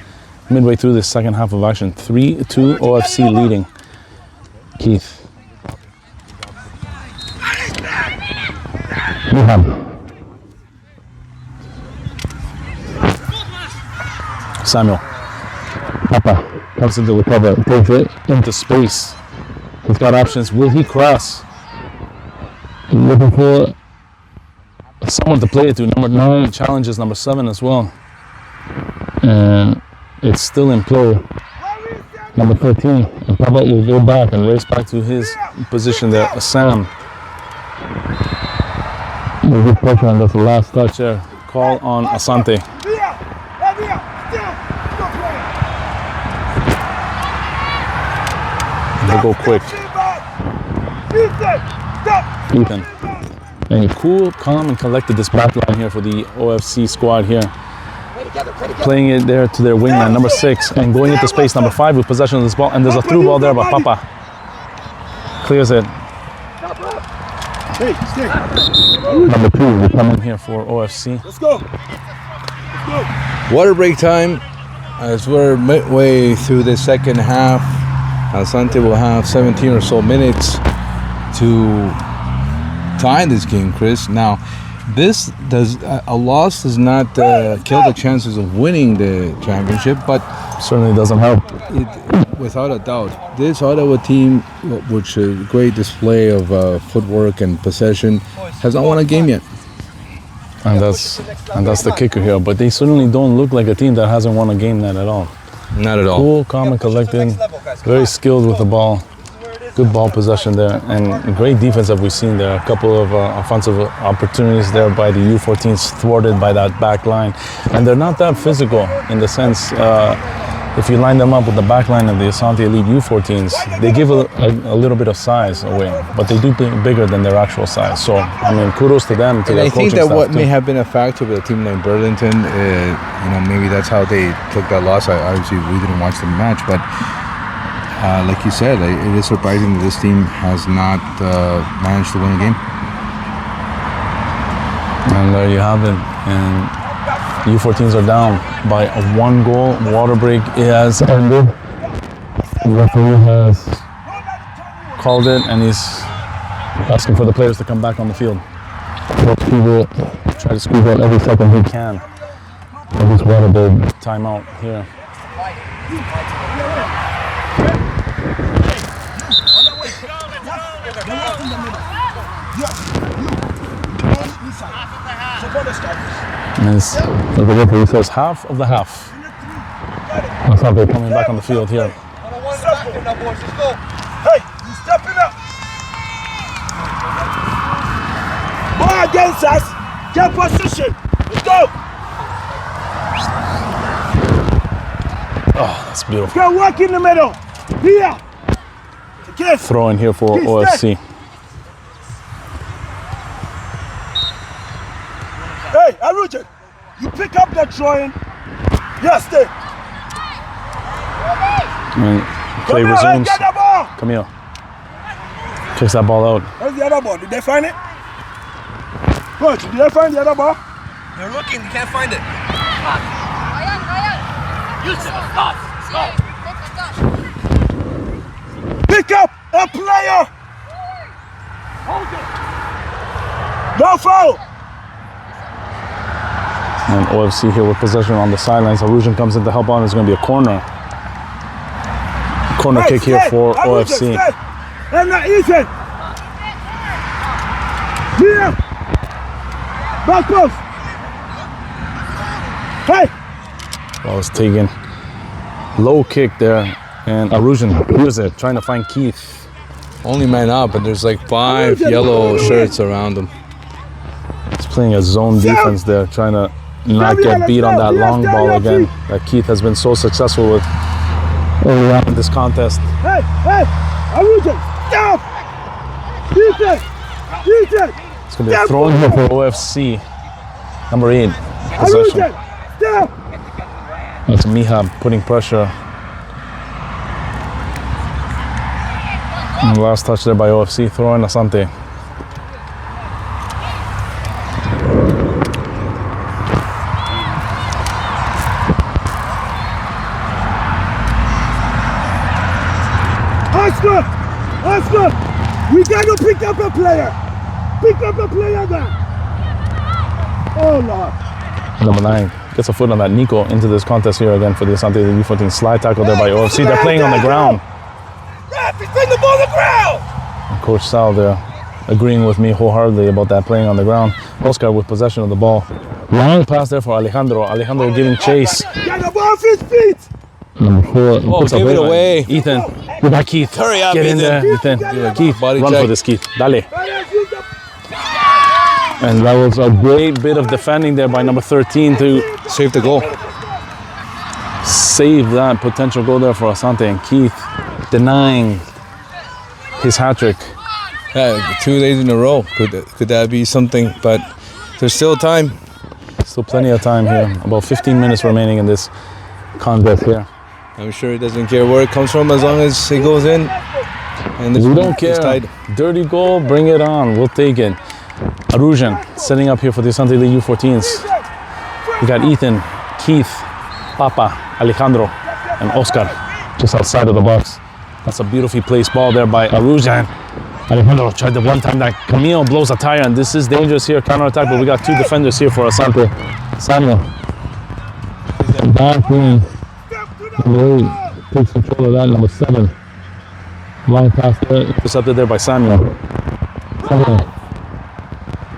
Midway through the second half of action. 3-2 OFC leading. Keith. Samuel. Papa comes into the cover, takes it into space. He's got options. Will he cross? Looking for someone to play it to. Number 9 challenges number 7 as well. And it's still in play. Number 13. And Papa will go back and race back to his position there. Sam. Will give pressure, and that's the last touch there. Call on Asante. They go quick. Ethan. And cool, calm, and collected this back line here for the OFC squad here. Playing it there to their wingman, number 6, and going into space, number 5 with possession of this ball. And there's a through ball there by Papa. Clears it. Hey, stay. Number 2 will come in here for OFC. Let's go. Water break time. As we're midway through the second half, Asante will have 17 or so minutes to tie this game, Chris. Now, this does a loss does not kill the chances of winning the championship, but Certainly doesn't help. without a doubt, this Ottawa team, which is a great display of footwork and possession, has not won a game yet. And that's the kicker here. But they certainly don't look like a team that hasn't won a game yet at all. Not at all. Cool, calm, and collected. Very skilled with the ball. Good ball possession there, and great defense that we've seen there. A couple of offensive opportunities there by the U14s, thwarted by that back line. And they're not that physical in the sense, if you line them up with the back line of the Asante Elite U14s, they give a little bit of size away, but they do bigger than their actual size. So, I mean, kudos to them, to And their I think coaching that staff what too. may have been a factor with a team like Burlington, maybe that's how they took that loss. Obviously, we didn't watch the match, but like you said, it is surprising that this team has not managed to win a game. And there you have it. And U14s are down by a 1 goal. Water break has ended. The referee has called it, and he's Asking for the players to come back on the field. He will try to squeeze out every second he can. And he's got a big timeout here. And it's, the referee says half of the half. Asante coming back on the field here. Hey, you stepping up. Ball against us. Get position. Let's go. Oh, that's beautiful. Go work in the middle. Here. Again. Throw in here for OFC. Hey, Arujan, you pick up that drawing. Yes, stay. And play Come here, resumes. hey, get the ball. Camille kicks that ball out. Where's the other ball? Did they find it? Coach, did they find the other ball? They're looking, they can't find it. Yusuf, stop. Stop. Pick up a player. Hold it. No foul. And OFC here with possession on the sidelines. Arujan comes in to help out. It's going to be a corner. Corner kick here for OFC. And now Ethan. Here. Back post. Hey. Ball was taken. Low kick there. And Arujan clears it, trying to find Keith. Only man up, but there's like 5 yellow shirts around him. He's playing a zone defense there, trying to not get beat on that long ball again that Keith has been so successful with early on in this contest. Hey, hey, Arujan, stop! Ethan, Ethan, It's going to be a throw in here for OFC. Number 8, possession. Arujan, stop! That's Mihab putting pressure. And last touch there by OFC, throw in Asante. Oscar, we got to pick up a player. Pick up a player there. Oh, Lord. Number 9 gets a foot on that. Nico into this contest here again for the Asante U14 slide tackle there by OFC. They're playing on the ground. Ref, he's playing the ball on the ground! And Coach Sal there agreeing with me wholeheartedly about that playing on the ground. Oscar with possession of the ball. Long pass there for Alejandro. Alejandro giving chase. Get the ball off his feet. Number 4. Oh, give it away. Ethan. Go back, Keith. Hurry up, Get in Ethan. there, Ethan. Keith, Body run check. for this, Keith. Dale. And that was a great bit of defending there by number 13 to Save the goal. save that potential goal there for Asante. And Keith denying his hat trick. Yeah, 2 days in a row. Could that be something? But there's still time. Still plenty of time here. About 15 minutes remaining in this contest here. I'm sure he doesn't care where it comes from as long as he goes in. And We don't care. Dirty goal, bring it on. We'll take it. Arujan setting up here for the Asante U14s. We got Ethan, Keith, Papa, Alejandro, and Oscar just outside of the box. That's a beautifully placed ball there by Arujan. Alejandro tried the one time that Camille blows a tire, and this is dangerous here, counter-attack, but we got 2 defenders here for Asante. Samuel. Back in. Number 8 takes control of that. Number 7. Long pass there. Intercepted there by Samuel. Samuel.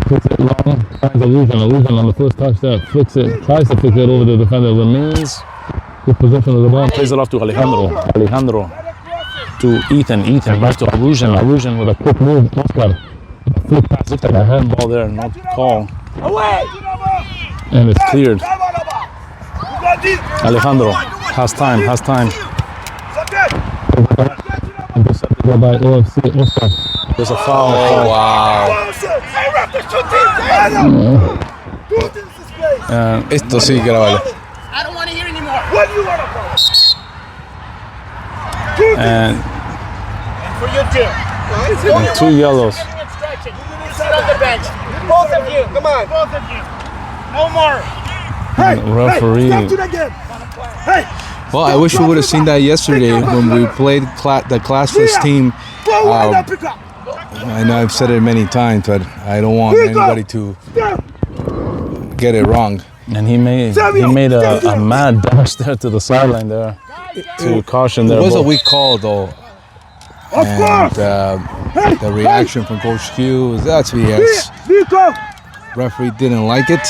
Puts it long. Finds Arujan on the first touch there. Flicks it. Tries to flick it over the defender. Remains with possession of the ball. Plays it off to Alejandro. Alejandro to Ethan. Ethan back to Arujan. Arujan with a quick move. Oscar. Flick pass. Looks like a handball there. No call. Away. And it's cleared. Alejandro has time. Intercepted there by OFC. Oscar. There's a foul. Oh, wow. Hey, ref, there's 2 teams there! Esto sí, grábalo. I don't want to hear anymore. What do you want to And For you too. and 2 yellows. Instruction. Sit on the bench. Both of you. Come on. Both of you. No more. Hey, Referee. Hey, step to the game. Hey. Well, I wish we would have seen that yesterday when we played the classless team. Forward and pick up. I know I've said it many times, but I don't want anybody to get it wrong. And he made a mad dash there to the sideline there to caution there. It was a weak call though. And the reaction from Coach Q was that's BS. Referee didn't like it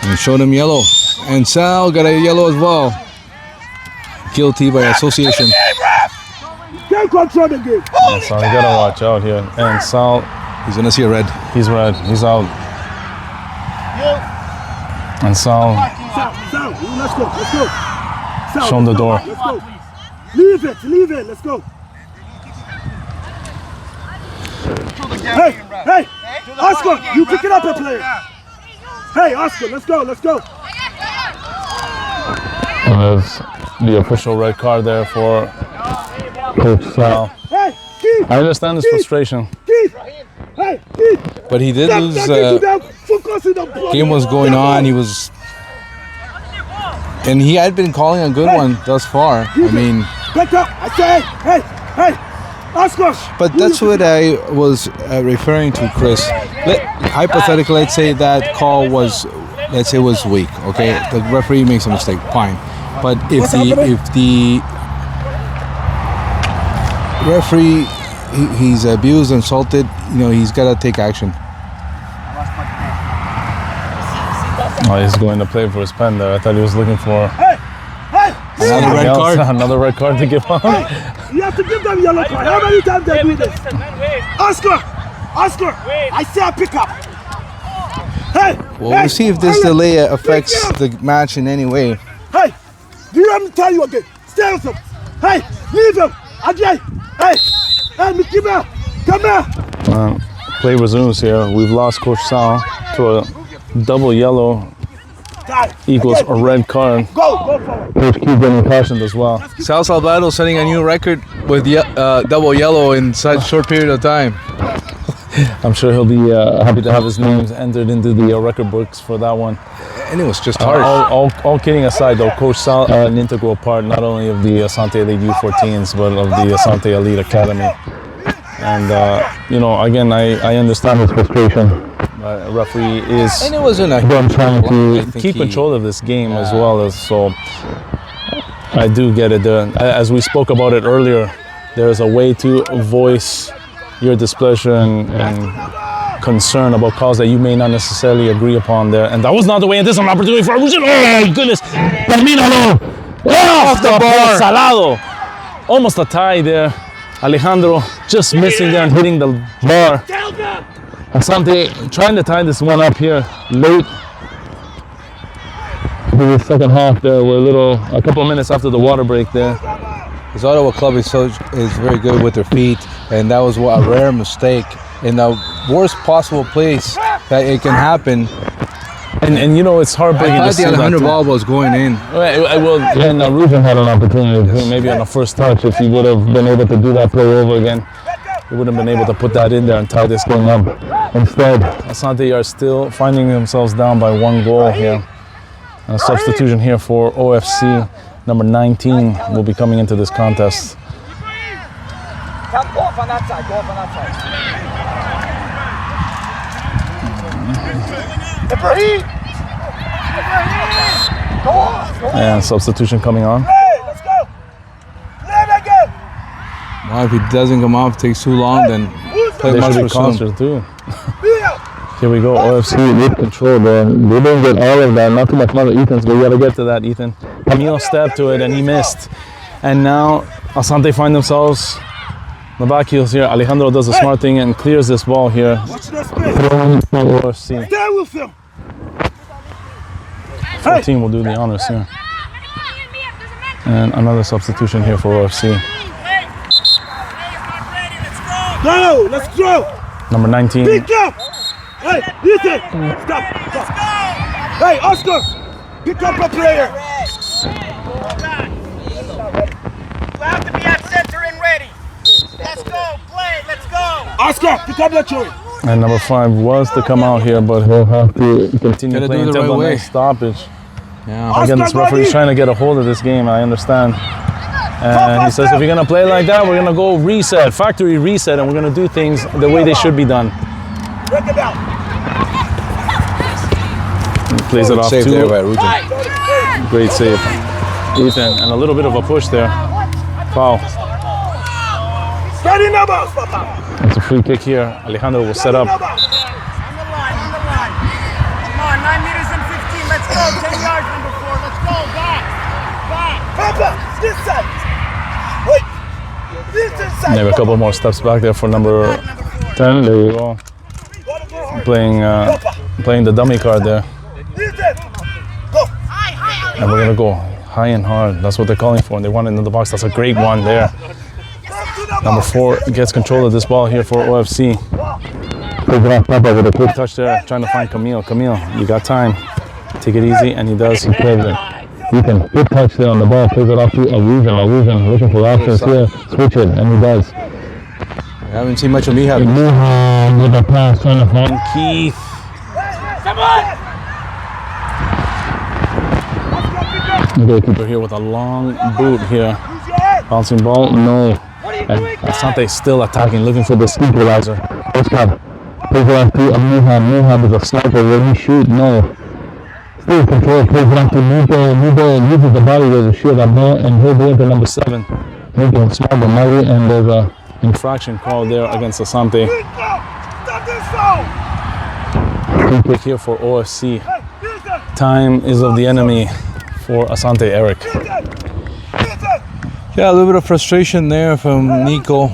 and showed him yellow. And Sal got a yellow as well. Guilty by association. Can't control the game. So you gotta watch out here. And Sal, He's gonna see a red. he's red. He's out. And Sal, Sal, let's go. Sal, show him the door. let's go. Leave it, let's go. Hey, Oscar, you pick it up and play. Hey, Oscar, let's go. And there's the official red card there for Coach Sal. Hey, Keith, I understand his frustration. Keith. Hey, Keith. But he did lose. Focus in the blood. Game was going on. And he had been calling a good one thus far. I mean, Back up. I say, hey, Oscar. but that's what I was referring to, Chris. Hypothetically, let's say that call was, was weak. Okay, the referee makes a mistake. Fine, but if the referee he's abused, insulted, he's got to take action. Oh, he's going to play for his pen there. I thought he was looking for Another red card. Another red card to give him. You have to give them yellow card. How many times they do this? Oscar, I say I pick up. Hey, Well, we'll see if this delay affects the match in any way. Hey, do you let me tell you again? Stay with him. Hey, leave him. Ajay. Hey, Mickey Mouse, come here. Play resumes here. We've lost Coach Sal to a double yellow equals a red card. Go forward. Coach Q getting cautioned as well. Sal Salvador setting a new record with double yellow in such a short period of time. I'm sure he'll be happy to have his names entered into the record books for that one. And it was just harsh. All kidding aside, though, Coach Sal an integral part not only of the Asante Elite U14s, but of the Asante Elite Academy. And again, I understand his frustration. Referee is And it wasn't a trying I to think keep he- control of this game as well as so. I do get it. As we spoke about it earlier, there's a way to voice your displeasure and concern about calls that you may not necessarily agree upon there. And that was not the way. And this is an opportunity for Arujan. Oh my goodness! Termínalo! Off the bar! Salado! Almost a tie there. Alejandro just missing there and hitting the bar. Asante trying to tie this one up here late in the second half there. We're a couple of minutes after the water break there. His Ottawa club is very good with their feet, and that was a rare mistake in the worst possible place that it can happen. And it's heartbreaking I to thought see the that. Alejandro ball was going in. And Arujan had an opportunity to, maybe on the first touch, if he would have been able to do that play over again, he would have been able to put that in there and tie this game up. Instead, Asante are still finding themselves down by 1 goal here. And a substitution here for OFC. Number 19 will be coming into this contest. Go off on that side. Ibrahim! Go on! And substitution coming on. Hey, let's go. Let it go. Well, if he doesn't come off, takes too long, then play They much should be for soon. conscious too. Be out. Here we go, OFC with control there. They didn't get all of that, not too much money. Ethan's, but we gotta get to that, Ethan. Camille stepped to it and he missed. And now Asante find themselves on the back heels here. Alejandro does a smart thing and clears this ball here. Watch that space. Throwing for OFC. Stay with him. 14 will do the honors here. And another substitution here for OFC. Go, let's go. Number 19. Pick up. Hey, Ethan, stop. Hey, Oscar, pick up a player. You have to be at center and ready. Let's go, play, let's go. Oscar, pick up the choice. And number 5 was to come out here, but he'll have to continue Gotta do playing it the until right the way. next stoppage. Yeah. Again, this Oscar, referee's buddy. trying to get a hold of this game, I understand. And he says, if you're gonna play like that, we're gonna go reset, factory reset, and we're gonna do things the way they should be done. Break it down. He plays it off Save there too. by Rujan. Great save. Ethan, and a little bit of a push there. Foul. Steady numbers, Papa. It's a free kick here. Alejandro will set up. On the line, on the line. Come on, 9 meters and 15. Let's go. 10 yards, number 4. Let's go. Back. Back. Papa, this side. Wait. This side. Maybe a couple more steps back there for number 10. There you go. Playing the dummy card there. Go. And we're gonna go high and hard. That's what they're calling for. And they want it in the box. That's a great one there. Number 4 gets control of this ball here for OFC. Plays it off Papa with a quick touch there, trying to find Camille. Camille, you got time. Take it easy, and he does. He plays it. Ethan, good touch there on the ball. Plays it off to Arujan. Arujan looking for options here. Switch it, and he does. I haven't seen much of Mihab. Muhan with a pass, trying to find Keith. Come on! The goalkeeper here with a long boot here. Bouncing ball, no. And Asante still attacking, looking for this equalizer. Oscar plays it off to Muhan. Muhan is a sniper. Will he shoot? No. Still in control, plays it off to Muto. Muto uses the body to shoot that ball, and he'll go into number 7. Muto, small but mighty, and there's a infraction call there against Asante. Stop this foul. Free kick here for OFC. Time is of the enemy for Asante Eric. Yeah, a little bit of frustration there from Nico.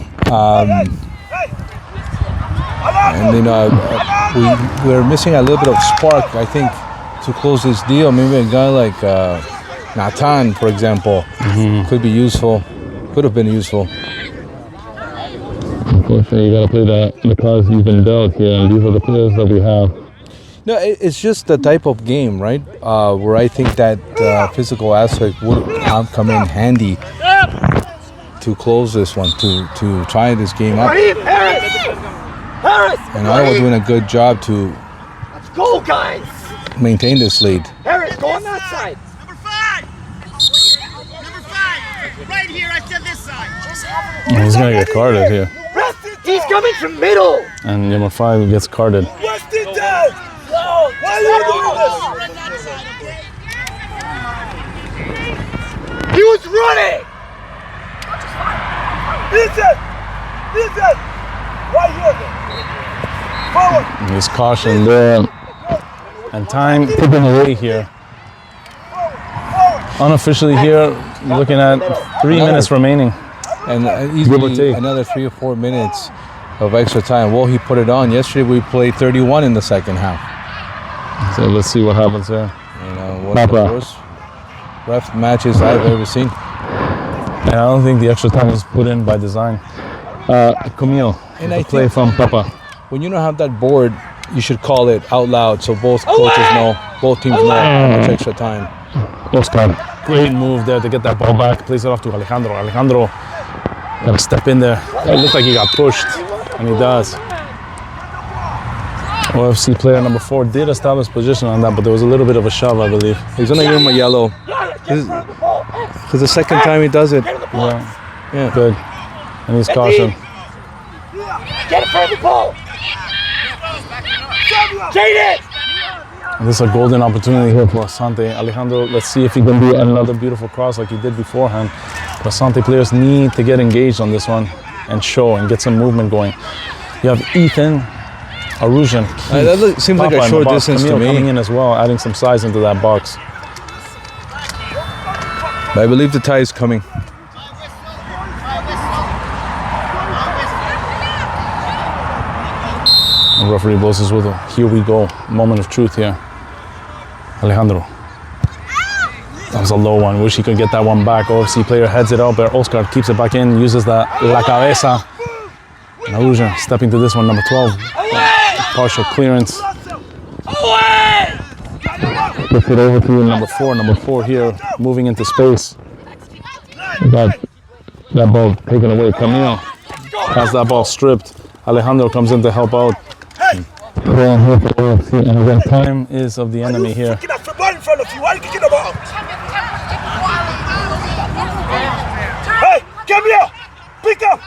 And we're missing a little bit of spark, I think, to close this deal. Maybe a guy like Nathan, for example, could be useful. Could have been useful. Unfortunately, you got to play the cards you've been dealt here, and these are the players that we have. No, it's just the type of game, right? Where I think that physical aspect would have come in handy to close this one, to try this game up. Harris! And Ottawa doing a good job to Let's go, guys! maintain this lead. Harris, go on that side! Number 5. Number 5. Right here. I said this side. And he's going to get carded here. He's coming from middle! And number 5 gets carded. What's the time? Why are you doing this? Right that side, okay? He was running! Listen. Right here. Forward. And he's cautioned there. And time ticking away here. Unofficially here, looking at 3 minutes remaining. And Give or easily take. another 3 or 4 minutes of extra time. Well, he put it on. Yesterday we played 31 in the second half. So let's see what happens there. You know, one of the worst ref matches I've ever seen. And I don't think the extra time was put in by design. Camille, And the I play think- from Papa. When you don't have that board, you should call it out loud so both coaches know, both teams know how much extra time. Oscar, great move there to get that ball back. Plays it off to Alejandro. Alejandro got to step in there. It looked like he got pushed, and he does. OFC player number 4 did establish position on that, but there was a little bit of a shove, I believe. He's gonna give him a yellow. Because the second time he does it. Yeah, good. And he's cautioned. Get it for the ball! Jaden! This is a golden opportunity here for Asante. Alejandro, let's see if he can do another beautiful cross like he did beforehand. But Asante players need to get engaged on this one and show and get some movement going. You have Ethan, Arujan, Keith, seems like Papa a in the short box. distance to Camille me. coming in as well, adding some size into that box. But I believe the tie is coming. And referee blows his whistle. Here we go. Moment of truth here. Alejandro. That was a low one. Wish he could get that one back. OFC player heads it out, but Oscar keeps it back in, uses the La Cabeza. And Arujan stepping to this one, number 12. Partial clearance. Puts it over to number 4. Number 4 here, moving into space. We got that ball taken away. Camille has that ball stripped. Alejandro comes in to help out. Throwing here for OFC, and again, time is of the enemy here. Kicking up the ball in front of you. Why are you kicking the ball? Hey, come here. Pick up.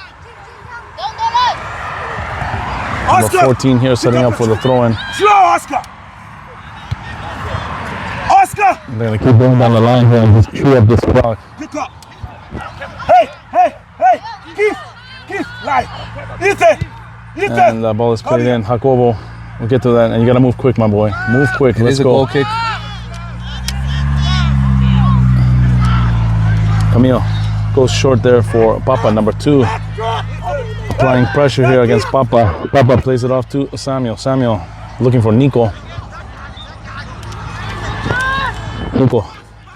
Number 14 here setting up for the throw-in. Slow, Oscar. Oscar. They're going to keep going down the line here and just chew up this clock. Pick up. Hey. Keith. Line. Ethan. And the ball is played in. Jacobo, we'll get to that. And you got to move quick, my boy. Move quick. It Let's is a go. goal kick. Camille goes short there for Papa, number 2. Applying pressure here against Papa. Papa plays it off to Samuel. Samuel looking for Nico. Nico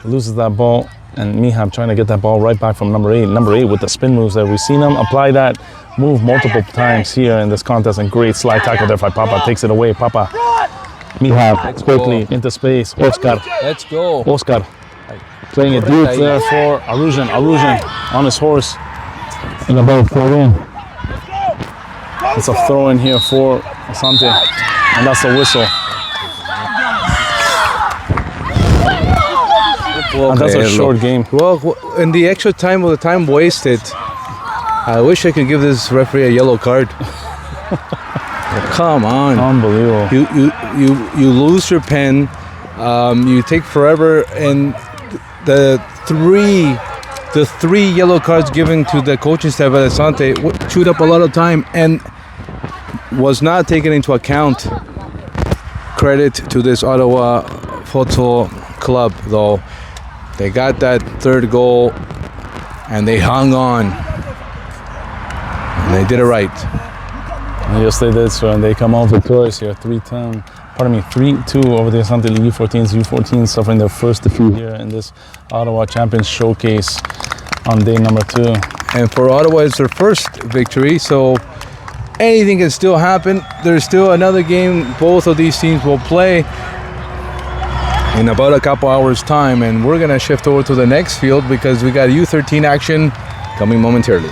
loses that ball, and Mihab trying to get that ball right back from number 8. Number 8 with the spin moves there. We've seen him apply that move multiple times here in this contest, and great slide tackle there by Papa. Takes it away. Papa. Mihab quickly into space. Oscar. Let's go. Oscar playing it deep there for Arujan. Arujan on his horse. And the ball throw in. It's a throw in here for Asante. And that's a whistle. And that's a short game. Well, in the extra time of the time wasted, I wish I could give this referee a yellow card. Come on. Unbelievable. You lose your pen. You take forever, and the three yellow cards given to the coaching staff at Asante chewed up a lot of time and was not taken into account. Credit to this Ottawa Futsal club, though. They got that third goal and they hung on. And they did it right. And yes, they did so, and they come out victorious here. 3-2 over the Asante League U14s. U14s suffering their first defeat here in this Ottawa Champions Showcase on day number 2. And for Ottawa, it's their first victory, so anything can still happen. There's still another game both of these teams will play in about a couple hours time, and we're gonna shift over to the next field because we got U13 action coming momentarily.